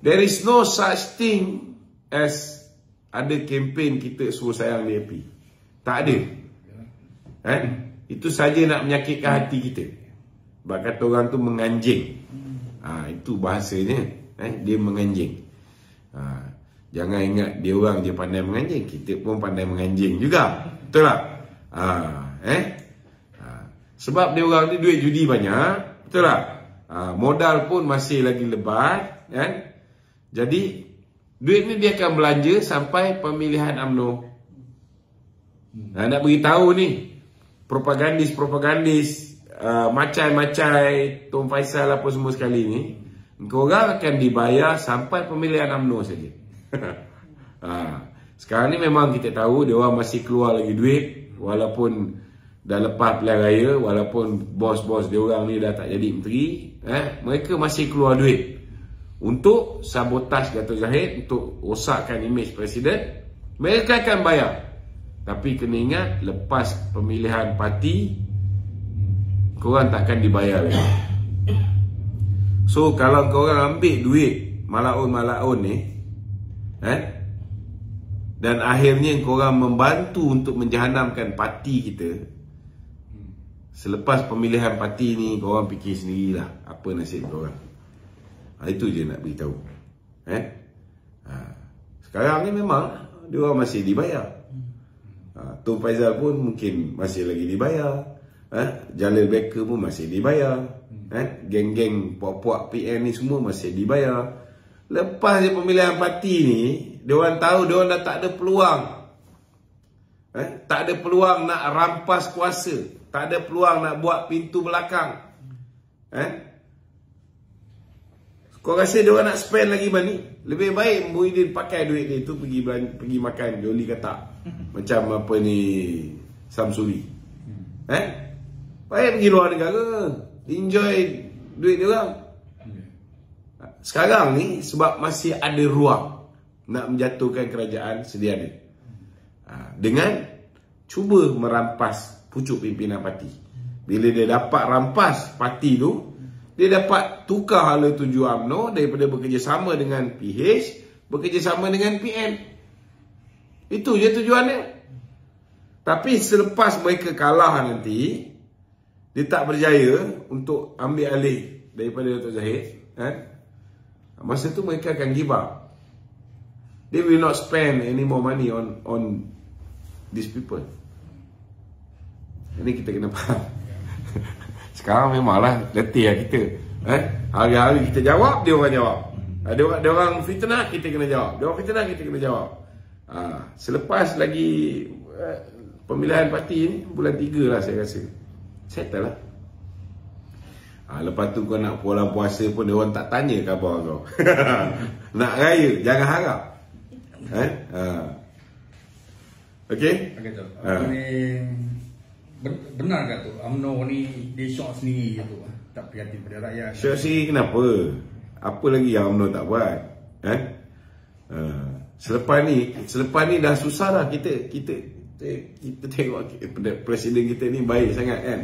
There is no such thing as ada kempen kita suruh sayang DAP. Tak ada. Itu saja nak menyakitkan hati kita. Sebab kata orang tu menganjing. Itu bahasanya. Dia menganjing. Jangan ingat dia orang je pandai menganjing, kita pun pandai menganjing juga. Betul tak? Sebab dia orang ni duit judi banyak. Betul tak? Modal pun masih lagi lebat. Jadi duit ni dia akan belanja sampai pemilihan UMNO. Nak beritahu ni, propagandis macai-macai Tom Faisal apa semua sekali ni, korang akan dibayar sampai pemilihan UMNO saja. Sekarang ni memang kita tahu dia orang masih keluar lagi duit, walaupun dah lepas pilihan raya, walaupun bos-bos dia orang ni dah tak jadi menteri, mereka masih keluar duit untuk sabotaj Datuk Zahid, untuk rosakkan imej presiden. Mereka akan bayar. Tapi kena ingat, lepas pemilihan parti, korang takkan dibayar lagi. So kalau korang ambil duit malaun-malaun ni, dan akhirnya korang membantu untuk menjahanamkan parti kita, selepas pemilihan parti ni, korang fikir sendirilah apa nasib korang. Itu je nak beritahu. Sekarang ni memang dia orang masih dibayar. Tom Faisal pun mungkin masih lagi dibayar. Jalil Baker pun masih dibayar. Geng-geng puak-puak PM ni semua masih dibayar. Lepas je pemilihan parti ni, dia orang tahu dia orang dah tak ada peluang Tak ada peluang nak rampas kuasa, tak ada peluang nak buat pintu belakang. Kau rasa dia orang nak spend lagi money? Lebih baik Muhyiddin pakai duit dia tu pergi makan Joli Katak. Macam apa ni, Samsuri. Baik pergi luar negara, enjoy duit dia orang. Sekarang ni sebab masih ada ruang nak menjatuhkan kerajaan, sedia ada. Dengan cuba merampas pucuk pimpinan parti. Bila dia dapat rampas parti tu, dia dapat tukar hala tuju UMNO daripada bekerjasama dengan PH, bekerjasama dengan PN. Itu je tujuannya. Tapi selepas mereka kalah nanti, dia tak berjaya untuk ambil alih daripada Dato' Zahid, masa tu mereka akan give up. They will not spend any more money on these people. Ini kita kena faham. Sekarang memanglah letih lah kita. Hari-hari kita jawab, dia orang jawab. Dia orang fitnah, kita kena jawab. Dia orang fitnah, kita kena jawab. Selepas lagi pemilihan parti ni, bulan 3 lah saya rasa. Settle lah. Lepas tu kau nak bulan puasa pun dia orang tak tanya khabar kau. Nak raya, jangan harap. Okey? Okey tu. Benar ke tu? UMNO ni dia syok sendiri tu, tak prihatin pada rakyat. Syok sendiri kenapa? Apa lagi yang UMNO tak buat? Selepas ni dah susah dah kita tengok presiden kita ni baik sangat kan.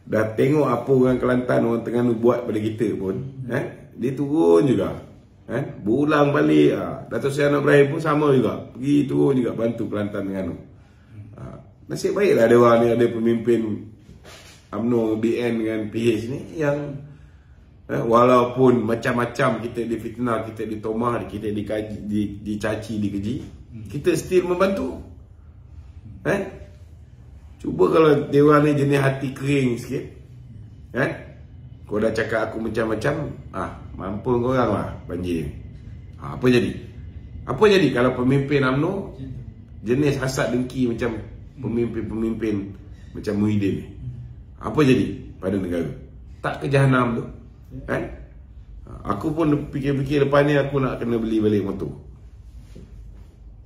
Dah tengok apa orang Kelantan, orang Terengganu buat pada kita pun, dia turun juga. Berulang balik. Dato' Seri Anwar Ibrahim pun sama juga, pergi turun juga bantu Kelantan Terengganu. Nasib baiklah ada orang ni, ada pemimpin UMNO, BN dengan PH ni yang walaupun macam-macam kita difitnah, kita ditomah, kita dicaci, dikeji, kita still membantu. Cuba kalau dia orang ni jenis hati kering sikit, kau dah cakap aku macam-macam, mampu korang lah banjir. Apa jadi? Apa jadi kalau pemimpin UMNO jenis hasad dengki macam pemimpin-pemimpin macam Muhyiddin ni? Apa jadi pada negara? Tak ke jahanam tu? Aku pun fikir-fikir lepas ni aku nak kena beli balik motor.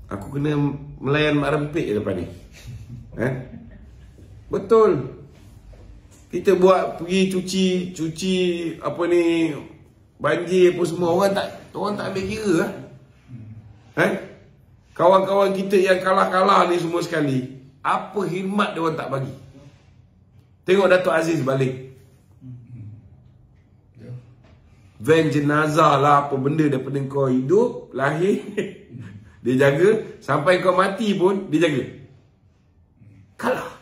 Aku kena melayan mak rempit lepas ni. Betul. Kita buat pergi cuci apa ni, banjir apa semua, orang tak ambil kira lah. Kawan-kawan kita yang kalah-kalah ni semua sekali, apa khidmat dia orang tak bagi. Tengok Dato' Aziz balik, van jenazah lah apa benda daripada kau hidup lahir dia jaga, sampai kau mati pun dia jaga. Kalah.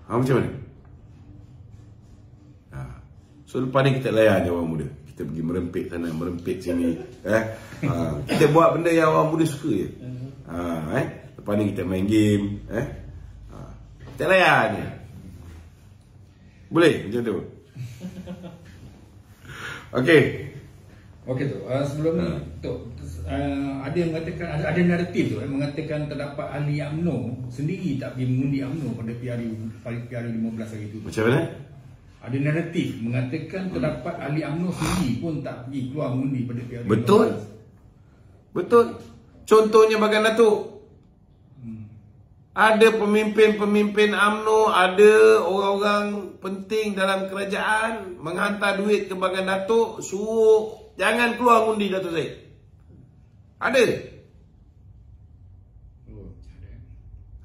Macam mana? So lepas ni kita layan je orang muda. Kita pergi merempit sana, merempit sini. Kita buat benda yang orang muda suka je. Lepas ni kita main game. Kita layan je. Boleh macam tu? Okey. Okey tu. Sebelum ni tu, ada yang mengatakan, ada naratif tu mengatakan terdapat ahli UMNO sendiri tak pergi mengundi UMNO pada PRU 15 hari itu. Macam mana? Ada naratif mengatakan terdapat ahli UMNO sendiri pun tak pergi keluar mengundi pada PRU. Betul. 15. Betul. Contohnya Bagan Datuk. Ada pemimpin-pemimpin UMNO, ada orang-orang penting dalam kerajaan menghantar duit ke Bagan Datuk, suruh jangan keluar undi Dato' Zahid. Ada.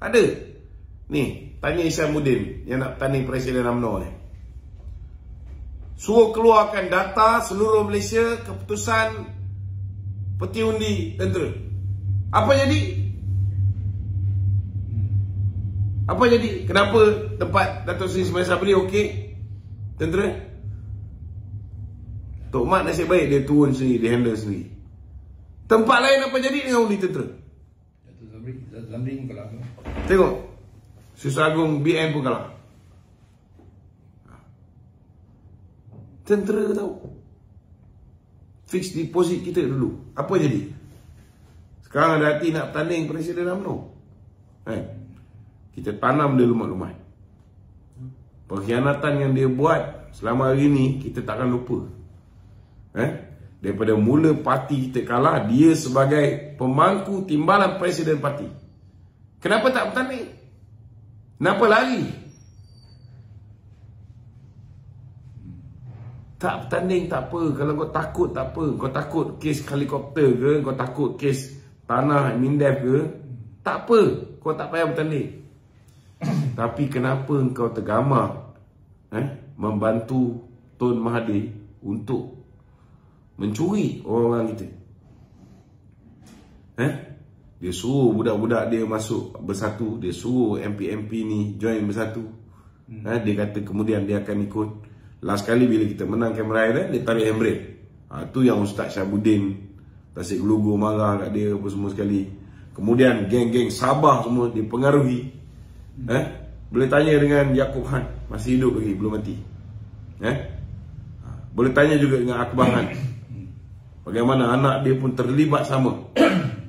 Ada. Ni, tanya Isyamuddin yang nak tanding Presiden UMNO ni. Suruh keluarkan data seluruh Malaysia keputusan peti undi tentera. Apa jadi? Apa jadi? Kenapa tempat Dato' Seri Ismail Sabri okey? Tentera? Tok Mat nasib baik dia turun sendiri, dia handle sendiri. Tempat lain apa jadi dengan undi tentera? Dato' Zamri pun kalah. Tengok, Susah Agung BN pun kalah. Tentera tahu. fixed deposit kita dulu. Apa jadi? Sekarang ada hati nak bertanding Presiden UMNO. Kita tanam dia lumat-lumat. Pengkhianatan yang dia buat selama hari ni kita takkan lupa. Daripada mula parti kita kalah, dia sebagai pemangku timbalan Presiden parti. Kenapa tak bertanding? Kenapa lari? Tak bertanding tak apa. Kalau kau takut tak apa. Kau takut kes helikopter ke, kau takut kes tanah Mindef ke, tak apa. Kau tak payah bertanding. Tapi kenapa kau tergamar membantu Tun Mahathir untuk mencuri orang-orang kita? Dia suruh budak-budak dia masuk Bersatu. Dia suruh MP-MP ni join Bersatu. Dia kata kemudian dia akan ikut. Last kali bila kita menang Cameron Highland, dia tarik handbrake. Tu yang Ustaz Syabuddin Tasik Gelugur marah kat dia apa semua sekali. Kemudian geng-geng Sabah semua dipengaruhi. Boleh tanya dengan Yaakob Han, masih hidup lagi, belum mati. Boleh tanya juga dengan Akbar Han, bagaimana anak dia pun terlibat sama.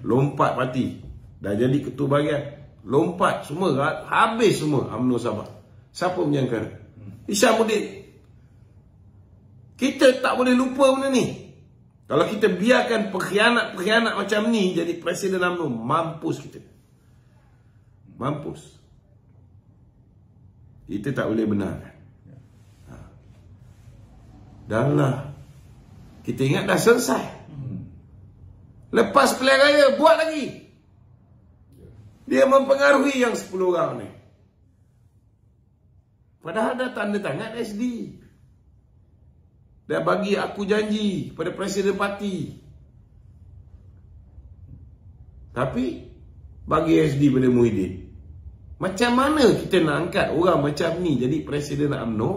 Lompat parti, dah jadi ketua bahagian, lompat semua, habis semua UMNO Sabah. Siapa menyangka? Isyamuddin. Kita tak boleh lupa benda ni. Kalau kita biarkan pengkhianat macam ni jadi Presiden UMNO, mampus kita. Mampus. Kita tak boleh benarkan. Dah lah. Kita ingat dah selesai. Lepas pilihan raya, buat lagi. Dia mempengaruhi yang 10 orang ni. Padahal dah tanda tangan SD. Dah bagi aku janji pada Presiden parti. Tapi bagi SD pada Muhyiddin. Macam mana kita nak angkat orang macam ni jadi Presiden UMNO?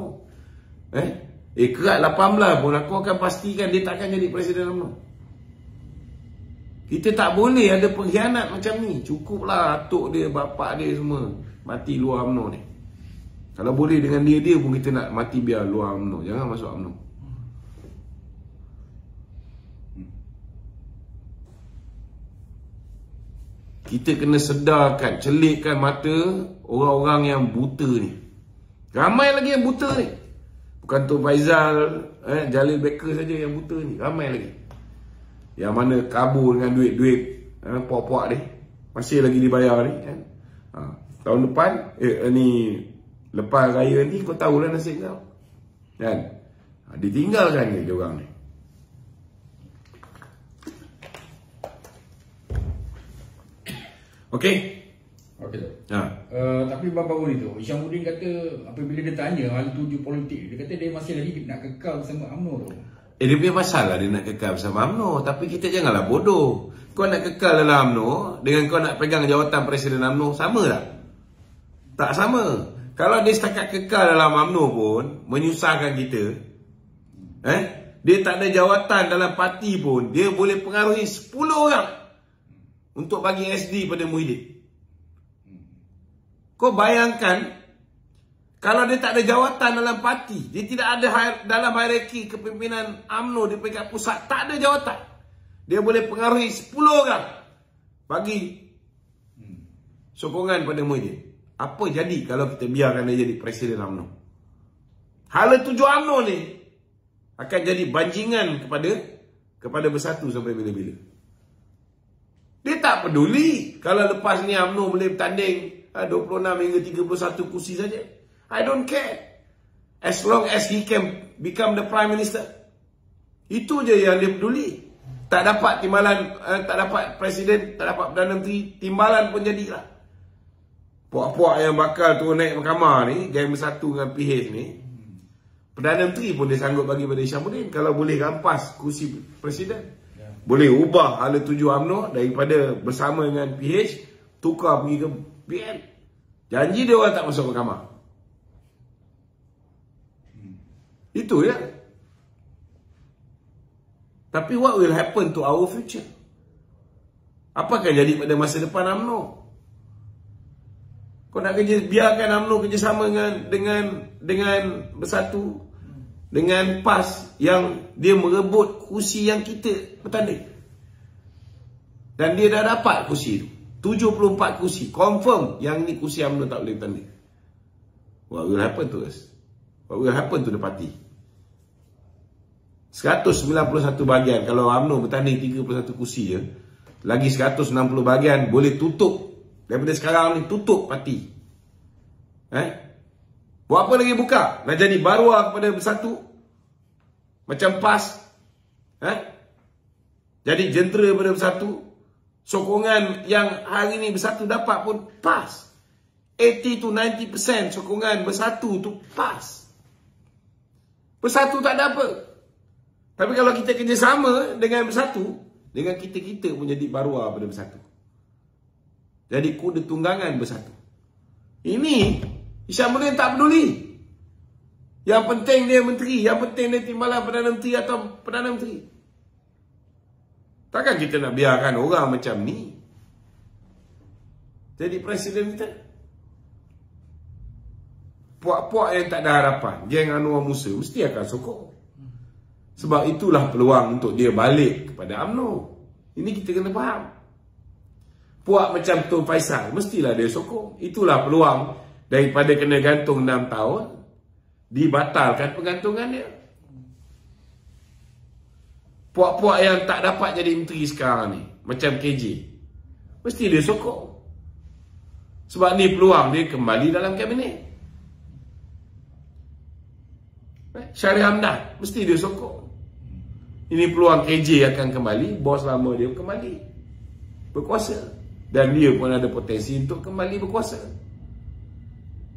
Kerat 18 pun aku akan pastikan dia takkan jadi Presiden UMNO. Kita tak boleh ada pengkhianat macam ni. Cukuplah atuk dia, bapak dia semua mati luar UMNO ni. Kalau boleh dengan dia pun kita nak mati biar luar UMNO. Jangan masuk UMNO. Kita kena sedarkan, celikkan mata orang-orang yang buta ni. Ramai lagi yang buta ni. Bukan Tun Faizal, Jalil Baker saja yang buta ni. Ramai lagi. Yang mana kabur dengan duit-duit puak-puak ni. Masih lagi dibayar ni. Tahun depan, ni lepas raya ni, kau tahulah nasib kau. Kan? Ditinggalkan ni dia orang ni. Okey. Tapi baru-baru ni tu Isyamuddin kata apabila dia tanya hal tuju politik, dia kata dia masih lagi nak kekal bersama UMNO tu. Dia punya pasal lah dia nak kekal bersama UMNO. Tapi kita janganlah bodoh. Kau nak kekal dalam UMNO dengan kau nak pegang jawatan Presiden UMNO, sama tak? Tak sama. Kalau dia setakat kekal dalam UMNO pun menyusahkan kita, dia tak ada jawatan dalam parti pun, dia boleh pengaruhi 10 orang untuk bagi SD pada Muhyiddin. Kau bayangkan, kalau dia tak ada jawatan dalam parti, dia tidak ada dalam hierarki kepimpinan UMNO di peringkat pusat, tak ada jawatan, dia boleh pengaruhi 10 orang bagi sokongan pada Muhyiddin. Apa jadi kalau kita biarkan dia jadi Presiden UMNO? Hala tuju UMNO ni akan jadi banjingan kepada Bersatu sampai bila-bila. Dia tak peduli kalau lepas ni UMNO boleh bertanding 26 hingga 31 kursi saja. I don't care. As long as he can become the Prime Minister. Itu je yang dia peduli. Tak dapat timbalan, tak dapat Presiden, tak dapat Perdana Menteri, timbalan pun jadilah. Puak-puak yang bakal turun naik mahkamah ni, geng Bersatu dengan PH ni, Perdana Menteri pun dia sanggup bagi pada Isyamuddin kalau boleh rampas kursi Presiden. Boleh ubah hala tuju UMNO daripada bersama dengan PH, tukar pergi ke PN. Janji dia orang tak masuk mahkamah. Itu ya. Tapi what will happen to our future? Apa akan jadi pada masa depan UMNO? Kau nak biarkan UMNO kerjasama dengan Bersatu, dengan PAS, yang dia merebut kursi yang kita bertanding. Dan dia dah dapat kursi tu. 74 kursi. Confirm yang ni kursi UMNO tak boleh bertanding. What will happen to us? What will happen to the party? 191 bahagian. Kalau UMNO bertanding 31 kursi je, lagi 160 bahagian boleh tutup. Daripada sekarang ni tutup parti. Buat apa lagi buka? Nak jadi baruah kepada Bersatu? Macam PAS? Jadi jentera pada Bersatu? Sokongan yang hari ni Bersatu dapat pun PAS. 80 to 90% sokongan Bersatu tu PAS. Bersatu tak ada apa. Tapi kalau kita kerjasama dengan Bersatu, dengan kita-kita pun jadi baruah pada Bersatu. Jadi kuda tunggangan Bersatu. Ini Hisham Mudin tak peduli. Yang penting dia menteri, yang penting dia timbalan Perdana Menteri atau Perdana Menteri. Takkan kita nak biarkan orang macam ni jadi presiden kita? Puak-puak yang tak ada harapan, geng Anwar Musa mesti akan sokong. Sebab itulah peluang untuk dia balik kepada UMNO. Ini kita kena faham. Puak macam Tun Faisal mestilah dia sokong. Itulah peluang daripada kena gantung 6 tahun, dibatalkan pergantungannya. Puak-puak yang tak dapat jadi menteri sekarang ni, macam KJ, mesti dia sokong. Sebab ni peluang dia kembali dalam kabinet. Syarif Hamdan, mesti dia sokong. Ini peluang KJ akan kembali, bos lama dia kembali berkuasa. Dan dia pun ada potensi untuk kembali berkuasa.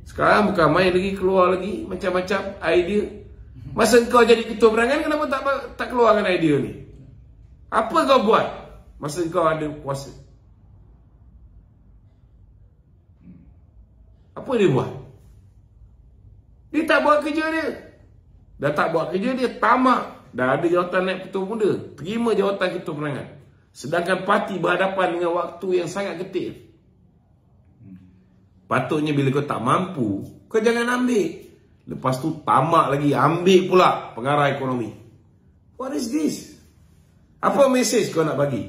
Sekarang bukan main lagi, keluar lagi macam-macam idea. Masa kau jadi ketua perangan, kenapa tak keluarkan idea ni? Apa kau buat masa kau ada kuasa? Apa dia buat? Dia tak buat kerja dia. Dah tak buat kerja dia, tamak. Dah ada jawatan naik ketua muda, terima jawatan ketua perangan. Sedangkan parti berhadapan dengan waktu yang sangat ketik. Patutnya bila kau tak mampu, kau jangan ambil. Lepas tu tamak lagi, ambil pula pengarah ekonomi. What is this? Apa mesej kau nak bagi?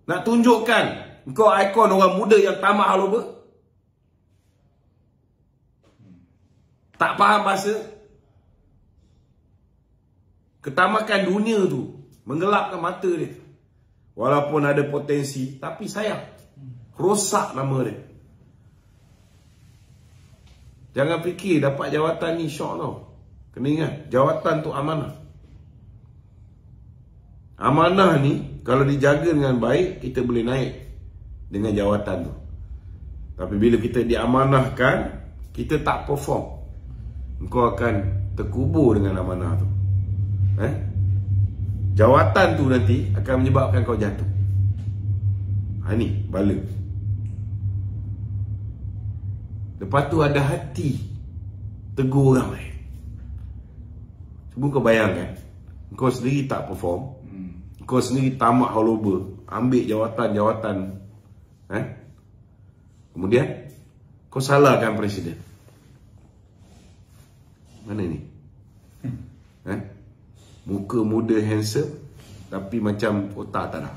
Nak tunjukkan kau ikon orang muda yang tamak haloba? Tak faham bahasa? Ketamakan dunia tu menggelapkan mata dia. Walaupun ada potensi, tapi sayang, rosak nama dia. Jangan fikir dapat jawatan ni syok tau. Kena ingat, jawatan tu amanah. Amanah ni kalau dijaga dengan baik, kita boleh naik dengan jawatan tu. Tapi bila kita diamanahkan, kita tak perform, engkau akan terkubur dengan amanah tu. Jawatan tu nanti akan menyebabkan kau jatuh. Ini bala. Lepas tu ada hati tegur orang lain. Cuba kau bayangkan, kau sendiri tak perform, kau sendiri tamak haloba, ambil jawatan-jawatan, kemudian kau salahkan presiden. Mana ni? Muka muda handsome, tapi macam otak tak ada.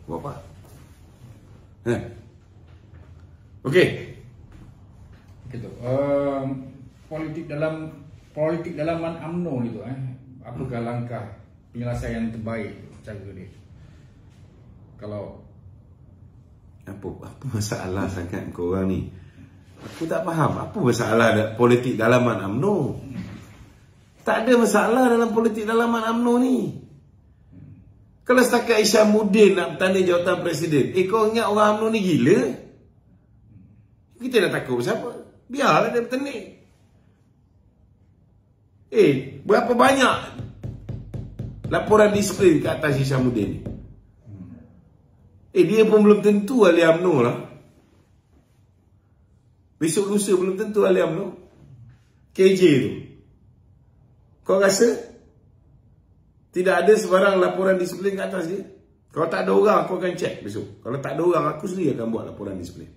Buat apa? Okey. Gitu. Politik dalaman UMNO itu, apakah langkah penyelesaian terbaik cara dia? Kalau apa masalah sangat kau orang ni? Aku tak faham apa masalah politik dalaman UMNO. Tak ada masalah dalam politik dalaman UMNO ni. Kalau setakat Hisham Mudin nak bertanding jawatan presiden, kau ingat orang UMNO ni gila? Kita dah takut siapa? Biarlah dia bertanding. Berapa banyak laporan disiplin ke atas Hisham Mudin ni? Dia pun belum tentu ahli UMNO lah. Besok lusa belum tentu ahli UMNO. KJ tu, kau rasa tidak ada sebarang laporan disiplin ke atas dia? Kalau tak ada orang, kau akan cek besok. Kalau tak ada orang, aku sendiri akan buat laporan disiplin.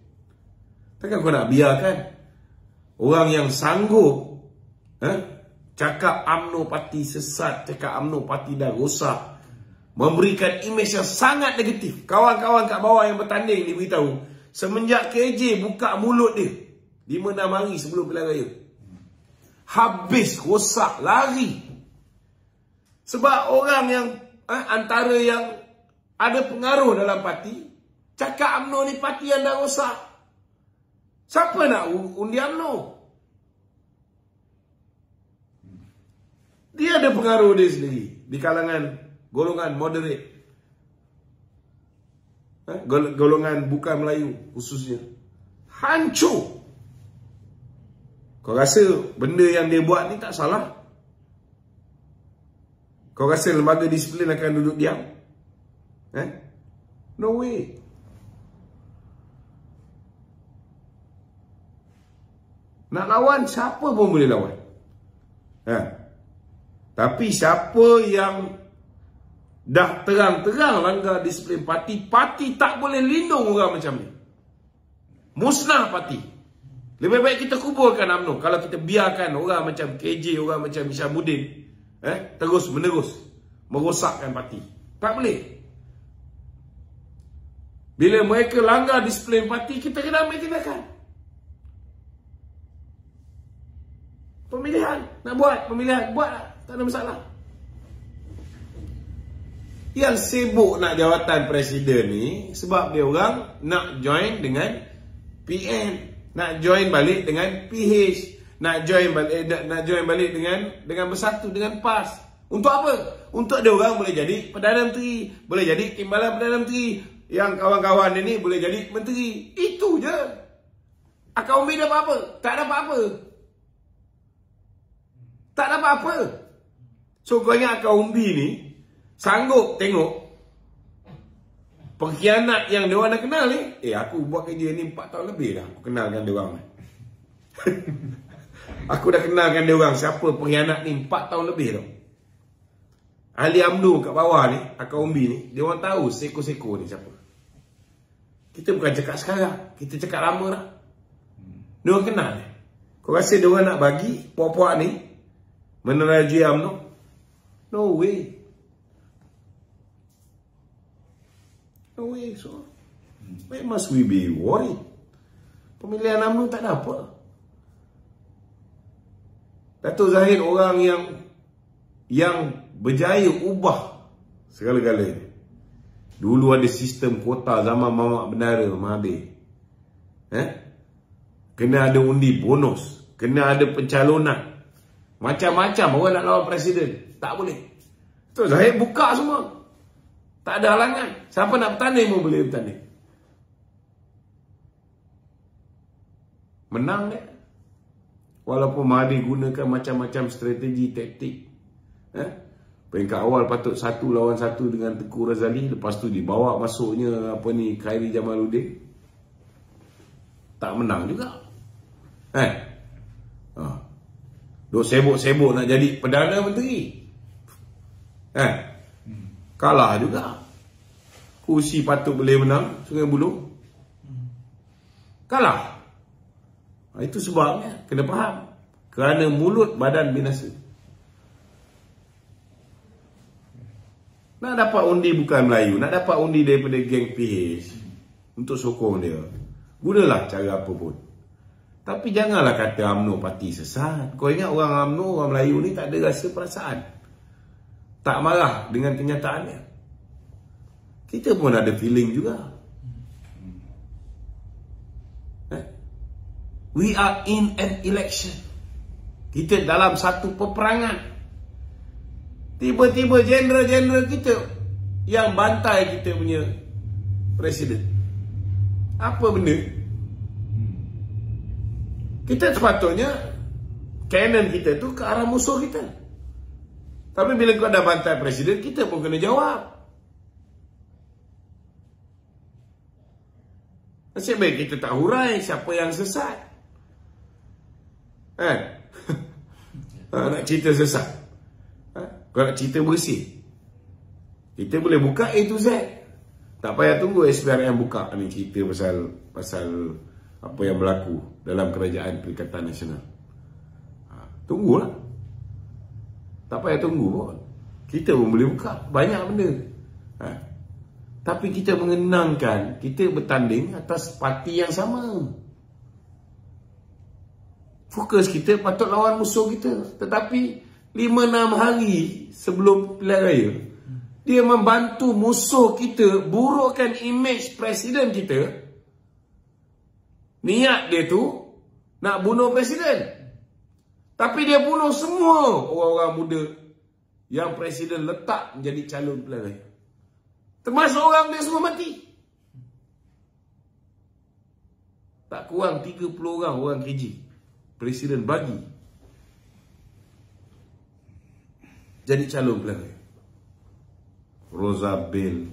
Takkan kau nak biarkan orang yang sanggup cakap UMNO parti sesat, cakap UMNO parti dah rosak, memberikan imej yang sangat negatif. Kawan-kawan kat bawah yang bertanding ni beritahu, semenjak KJ buka mulut dia 5-6 hari sebelum pilihan raya, habis, rosak, lari. Sebab orang yang antara yang ada pengaruh dalam parti cakap UMNO ni parti yang dah rosak. Siapa nak undi UMNO? Dia ada pengaruh dia sendiri di kalangan golongan moderate, golongan bukan Melayu khususnya. Hancur. Kau rasa benda yang dia buat ni tak salah? Kau rasa lembaga disiplin akan duduk diam? No way. Nak lawan, siapa pun boleh lawan. Tapi siapa yang dah terang-terang langgar disiplin parti, parti tak boleh lindung orang macam ni. Musnah parti. Lebih baik kita kuburkan UMNO kalau kita biarkan orang macam KJ, orang macam Hishamuddin terus menerus merosakkan parti. Tak boleh. Bila mereka langgar disiplin parti, kita kena ambil tindakan. Pemilihan, nak buat pemilihan, buatlah, tak ada masalah. Yang sibuk nak jawatan presiden ni sebab dia orang nak join dengan PN, nak join balik dengan PH, nak join balik dengan bersatu dengan PAS. Untuk apa? Untuk dia orang boleh jadi Perdana Menteri, boleh jadi Timbalan Perdana Menteri, yang kawan-kawan dia ni boleh jadi menteri. Itu je. Akal umbi dapat apa? Tak dapat apa. Tak dapat apa. So kau ingat akal umbi ni sanggup tengok pengkhianat yang dia orang dah kenal ni. Aku buat kerja ni 4 tahun lebih dah. Aku kenal dengan dia orang. Aku dah kenal dengan dia orang siapa pengkhianat ni 4 tahun lebih tau. Ahli UMNO kat bawah ni, akal umbi ni, dia orang tahu seko-seko ni siapa. Kita bukan cakap sekarang, kita cakap lama dah. Dia orang kenal ni. Kau rasa dia orang nak bagi puak-puak ni menerajui UMNO? No way. No way. So why must we be worried? Pemilihan UMNO tak ada apa. Datuk Zahid orang yang berjaya ubah segala-galanya. Dulu ada sistem kuota zaman Mamak Bendara, Mahathir. Kena ada undi bonus, kena ada pencalonan. Macam-macam orang nak lawan presiden. Tak boleh. Tu Zahid buka semua. Tak ada halangan. Siapa nak bertanding pun boleh bertanding. Menang dia. Walaupun Mahathir gunakan macam-macam strategi, taktik. Peringkat awal patut 1 lawan 1 dengan Tengku Razali. Lepas tu dibawa masuknya Khairi Jamaluddin. Tak menang juga. Duk sibuk-sibuk nak jadi Perdana Menteri. Kalah juga. Kursi patut boleh menang, Sungai Buloh. Kalah. Itu sebabnya, kena faham. Kerana mulut badan binasa. Nak dapat undi bukan Melayu, nak dapat undi daripada geng PH untuk sokong dia, gunalah cara apa pun. Tapi janganlah kata UMNO parti sesat. Kau ingat orang UMNO, orang Melayu ni tak ada rasa perasaan, tak marah dengan kenyataannya. Kita pun ada feeling juga. We are in an election. Kita dalam satu peperangan. Tiba-tiba jeneral-jeneral kita yang bantai kita punya presiden. Apa benda? Kita sepatutnya cannon kita tu ke arah musuh kita. Tapi bila kau dah bantai presiden, kita pun kena jawab. Nasib baik kita tak hurai siapa yang sesat. Nak cerita sesat, kau nak cerita bersih, kita boleh buka A to Z. Tak payah tunggu SPRM buka ni cerita pasal apa yang berlaku dalam kerajaan Perikatan Nasional. Tunggulah. Tak payah tunggu pun. Kita pun boleh buka banyak benda. Tapi kita mengenangkan kita bertanding atas parti yang sama. Fokus kita patut lawan musuh kita. Tetapi 5-6 hari sebelum pilihan raya, dia membantu musuh kita burukkan imej presiden kita. Niat dia tu nak bunuh presiden. Tapi dia bunuh semua orang-orang muda yang presiden letak menjadi calon pilihan raya. Termasuk orang dia semua mati. Tak kurang 30 orang KJ presiden bagi jadi calon pilihan raya. Rozabil,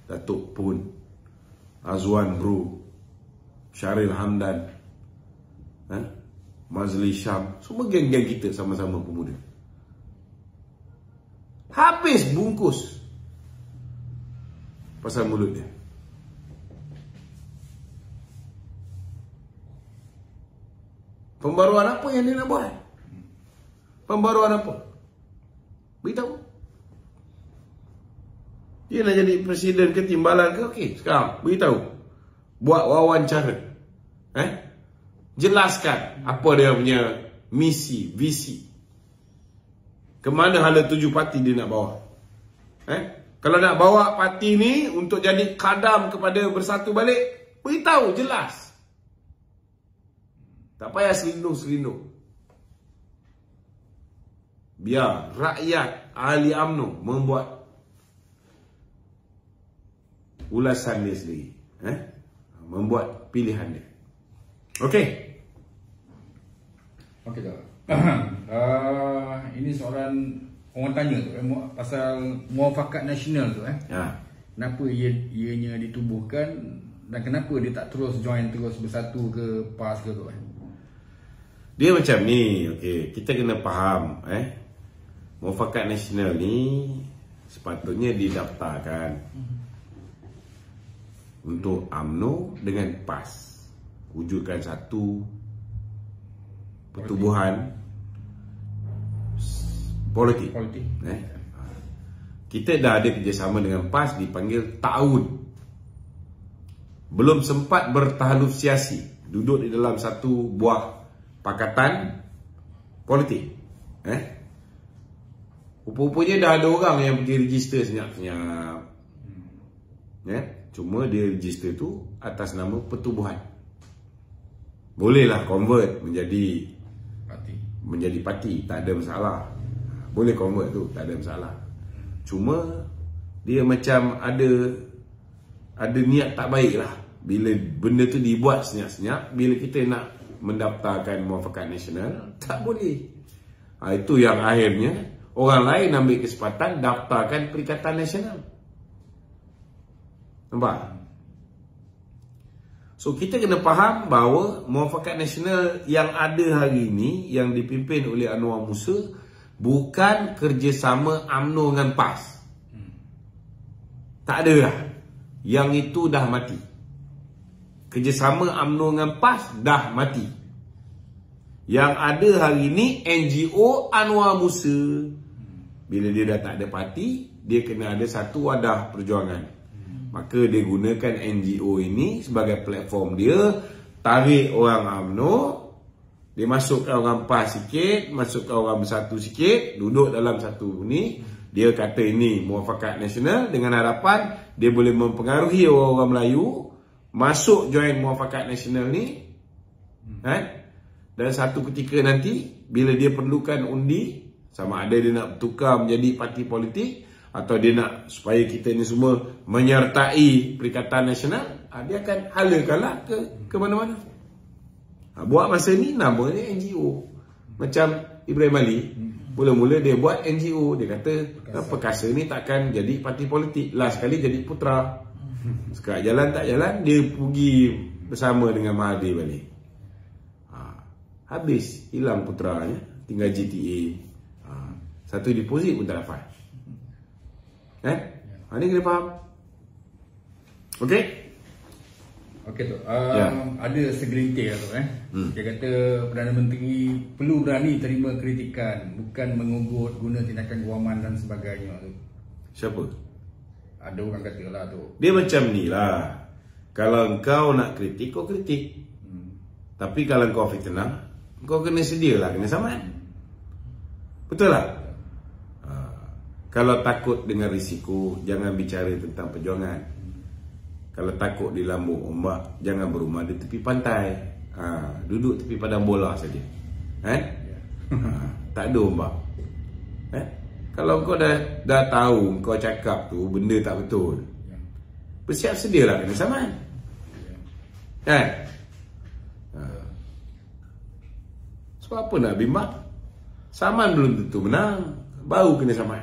Datuk Pun, Azwan Bro, Syaril Hamdan, Mazli Syam, semua geng-geng kita sama-sama pemuda. Habis bungkus pasal mulut dia. Pembaruan apa yang dia nak buat? Pembaruan apa? Beritahu. Dia nak jadi presiden ke timbalan ke? Okey, sekarang beritahu. Buat wawancara. Jelaskan apa dia punya misi, visi. Kemana hala tuju parti dia nak bawa. Kalau nak bawa parti ni untuk jadi kadam kepada bersatu balik, beritahu jelas. Tak payah selindung-selindung. Biar rakyat ahli UMNO membuat ulasan dia sendiri. Membuat pilihan dia. Okey. Okey tak. Ini soalan orang tanya tu pasal muafakat nasional tu Kenapa ianya ditubuhkan dan kenapa dia tak terus join, terus bersatu ke PAS ke tu Dia macam ni, okey, kita kena faham muafakat nasional ni sepatutnya didaftarkan untuk UMNO dengan PAS. Wujudkan satu pertubuhan politik. Kita dah ada kerjasama dengan PAS dipanggil tahun. Belum sempat bertahalusiasi, duduk di dalam satu buah pakatan politik. Rupa-rupanya dah ada orang yang pergi register senyap-senyap. Cuma dia register tu atas nama pertubuhan. Bolehlah convert menjadi parti, tak ada masalah. Boleh convert tu, tak ada masalah. Cuma dia macam ada niat tak baik lah bila benda tu dibuat senyap-senyap. Bila kita nak mendaftarkan muafakat nasional, tak boleh. Itu yang akhirnya orang lain ambil kesempatan daftarkan Perikatan Nasional. Nampak? So kita kena faham bahawa muafakat nasional yang ada hari ini, yang dipimpin oleh Anwar Musa, bukan kerjasama UMNO dengan PAS. Tak ada dah. Yang itu dah mati. Kerjasama UMNO dengan PAS dah mati. Yang ada hari ini NGO Anwar Musa. Bila dia dah tak ada parti, dia kena ada satu wadah perjuangan. Maka dia gunakan NGO ini sebagai platform dia, tarik orang UMNO, dia masukkan orang PAS sikit, masukkan orang bersatu sikit, duduk dalam satu ni. Dia kata ini muafakat nasional dengan harapan dia boleh mempengaruhi orang-orang Melayu masuk join muafakat nasional ni. Dan satu ketika nanti bila dia perlukan undi, sama ada dia nak bertukar menjadi parti politik atau dia nak supaya kita ni semua menyertai Perikatan Nasional, dia akan halakanlah ke mana-mana. Buat masa ni namanya NGO. Macam Ibrahim Ali, mula-mula dia buat NGO. Dia kata Perkasa ni takkan jadi parti politik, last kali jadi Putra. Sekarang jalan tak jalan, dia pergi bersama dengan Mahathir balik. Habis, hilang Putranya, tinggal GTA. Satu deposit pun tak dapat. Ini kena faham. Okey? Okey tu. Ada segelintir tu Dia kata Perdana Menteri perlu berani terima kritikan, bukan mengugut guna tindakan guaman dan sebagainya tu. Siapa? Ada orang kata lah tu. Dia macam ni lah. Kalau kau nak kritik, kau kritik. Tapi kalau kau fitnah, kau kena sedialah kena saman. Betul tak? Kalau takut dengan risiko, jangan bicara tentang perjuangan. Kalau takut di lambung ombak, jangan berumah di tepi pantai. Duduk tepi padang bola saja. Tak ada ombak. Kalau kau dah tahu kau cakap tu benda tak betul, bersiap sedialah kena saman. Sebab apa nak bimbang? Saman belum tentu menang, baru kena saman.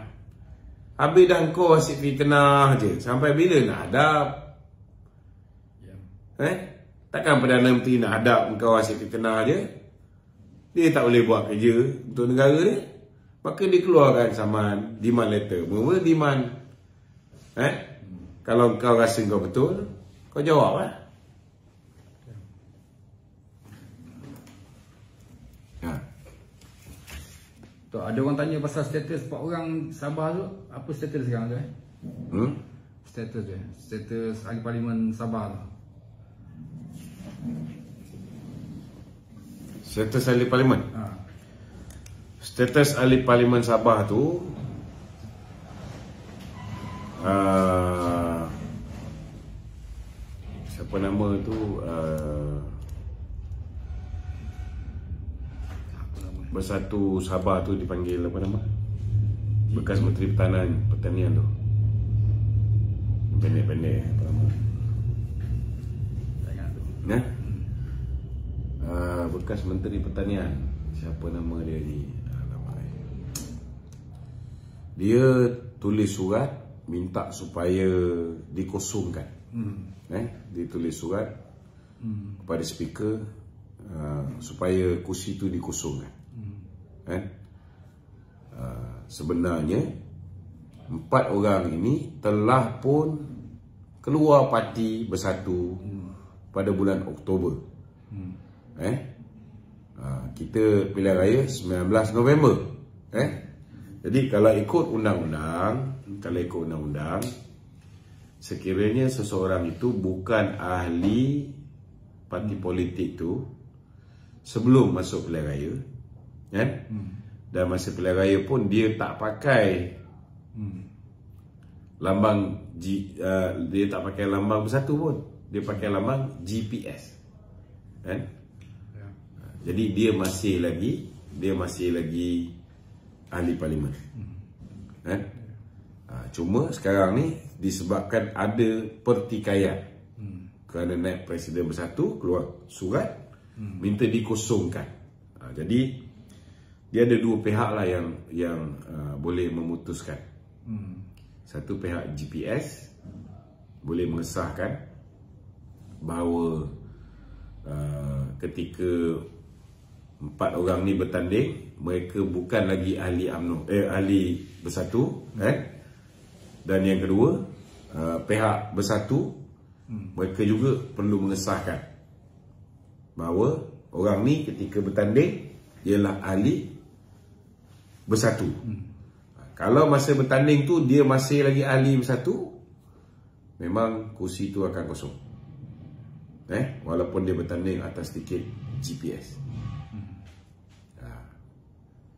Habis dah kau asyik fitnah je. Sampai bila nak hadap? Takkan Perdana Menteri nak hadap kau asyik fitnah je? Dia tak boleh buat kerja untuk negara dia. Maka dia keluarkan saman, demand letter. Mula demand. Kalau kau rasa kau betul, kau jawab lah. Tu, ada orang tanya pasal status 4 orang Sabah tu. Apa status sekarang tu Status dia. Status ahli parlimen Sabah tu. Status ahli parlimen? Status ahli parlimen Sabah tu siapa nama tu Bersatu Sabah tu dipanggil apa nama? Bekas Menteri Pertanian tu. Pendek-pendek apa nama? Tak ingat tu. Bekas Menteri Pertanian. Siapa nama dia ni? Dia tulis surat minta supaya dikosongkan. Dia tulis surat kepada speaker supaya kursi itu dikosongkan. Sebenarnya 4 orang ini telah pun keluar parti Bersatu pada bulan Oktober. Kita pilihan raya 19 November. Jadi kalau ikut undang-undang, sekiranya seseorang itu bukan ahli parti politik tu sebelum masuk pilihan raya, dan masa pilihan raya pun dia tak pakai lambang dia tak pakai lambang Bersatu pun, dia pakai lambang GPS. Jadi dia masih lagi ahli parlimen. Cuma sekarang ni disebabkan ada pertikaian kerana naib Presiden Bersatu keluar surat minta dikosongkan. Jadi dia ada 2 pihak lah yang boleh memutuskan. Satu pihak GPS boleh mengesahkan bahawa ketika 4 orang ni bertanding, mereka bukan lagi ahli UMNO, ahli Bersatu, dan yang kedua, pihak Bersatu mereka juga perlu mengesahkan bahawa orang ni ketika bertanding ialah ahli Bersatu. Kalau masa bertanding tu dia masih lagi ahli Bersatu, memang kursi tu akan kosong. Walaupun dia bertanding atas tiket GPS.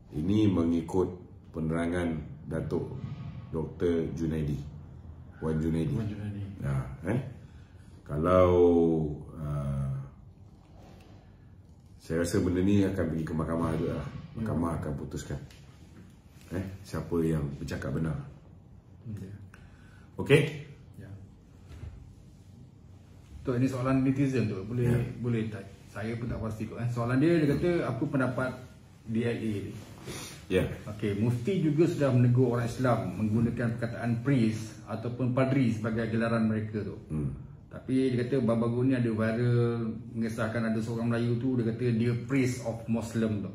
Ini mengikut penerangan Datuk Dr. Junaidi, Wan Junaidi. Kalau saya rasa benda ni akan pergi ke mahkamah juga lah. Mahkamah akan putuskan siapa yang bercakap benar. Okey? Tu, ini soalan netizen tu. Boleh tak? Saya pun tak pasti kot. Soalan dia kata apa pendapat DLA ni? Okey, Mufti juga sudah menegur orang Islam menggunakan perkataan priest ataupun padri sebagai gelaran mereka tu. Tapi dia kata baru-baru ni ada viral mengesahkan ada seorang Melayu tu, dia kata dia priest of Muslim tu.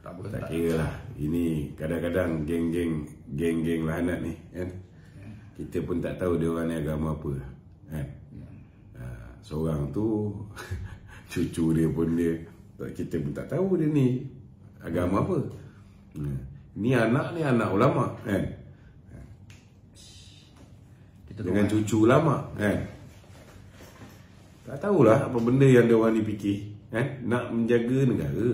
Tak kira lah. Ini kadang-kadang geng-geng lahanat ni kan. kita pun tak tahu dia orang ni agama apa, kan? Seorang tu cucu dia pun kita pun tak tahu dia ni agama apa. Ni anak ulama, kan? Dengan cucu ulama, kan? Tak tahulah apa benda yang dia orang ni fikir, kan? Nak menjaga negara,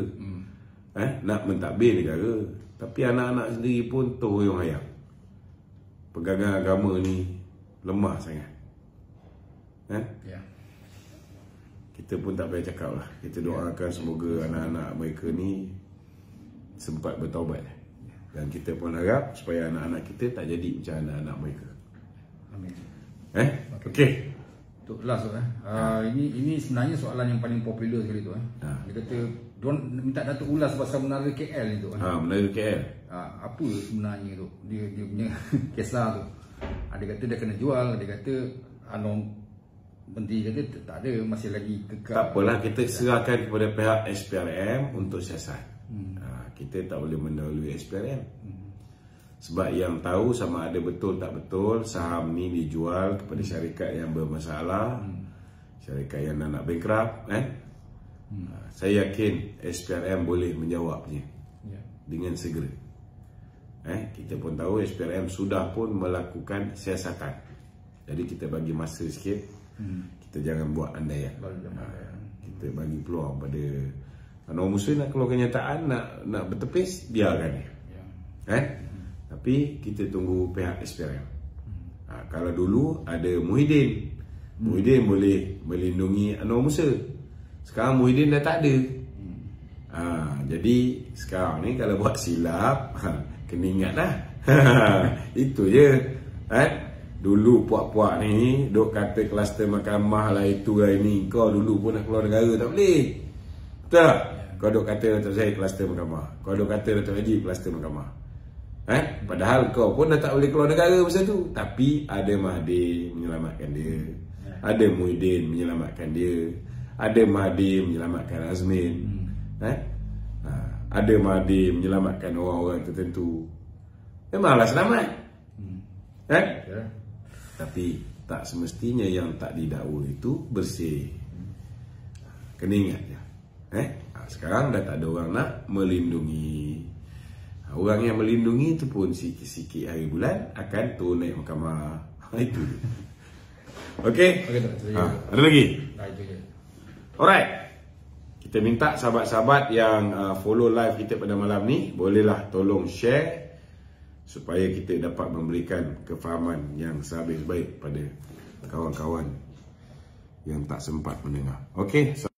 nak mentadbir negara. Tapi anak-anak sendiri pun toyong-ayang. Pegangan agama ni lemah sangat, kan? Ya. Kita pun tak payah cakap lah. Kita doakan semoga anak-anak mereka ni sempat bertaubat. Dan kita pun harap supaya anak-anak kita tak jadi macam anak-anak mereka. Amin. Okey. Untuk last tu ini sebenarnya soalan yang paling popular sekali tu. Dia kata diorang minta Datuk ulas pasal menara KL ni tu. Menara KL. Apa sebenarnya tu dia punya kisah tu. Dia kata dia kena jual, dia kata Menteri kata tak ada, masih lagi kekal. Tak apalah, kita serahkan kepada pihak SPRM untuk siasat. Kita tak boleh mendahului SPRM. Sebab yang tahu sama ada betul tak betul saham ni dijual kepada syarikat yang bermasalah, syarikat yang nak bankrupt, kan? Saya yakin SPRM boleh menjawabnya dengan segera. Kita pun tahu SPRM sudah pun melakukan siasatan. Jadi kita bagi masa sikit. Kita jangan buat andaian. Kita bagi peluang pada Anwar Musa nak keluar kenyataan, nak bertepis, biarkan dia. Tapi kita tunggu pihak SPRM. Kalau dulu ada Muhyiddin boleh melindungi Anwar Musa. Sekarang Muhyiddin dah tak ada. Jadi sekarang ni kalau buat silap, kena ingat lah. Itu je. Dulu puak-puak ni duk kata kluster mahkamah lah, itu lah ini. Kau dulu pun nak keluar negara tak boleh. Betul tak? Kau duk kata Datuk Zahid kluster mahkamah, kau duk kata Datuk Haji kluster mahkamah. Padahal kau pun dah tak boleh keluar negara masa tu. Tapi ada Mahathir menyelamatkan dia, ada Muhyiddin menyelamatkan dia, ada Mahathir menyelamatkan Azmin, ada Mahathir menyelamatkan orang-orang tertentu. Memanglah selamat, Tapi tak semestinya yang tak didakwa itu bersih. Kena ingat je. Sekarang dah tak ada orang nak melindungi. Orang yang melindungi itu pun sikit-sikit hari bulan akan turun naik mahkamah. Itu. Okey? Ada lagi? Alright. Kita minta sahabat-sahabat yang follow live kita pada malam ni, bolehlah tolong share supaya kita dapat memberikan kefahaman yang sehabis baik pada kawan-kawan yang tak sempat mendengar. Okey.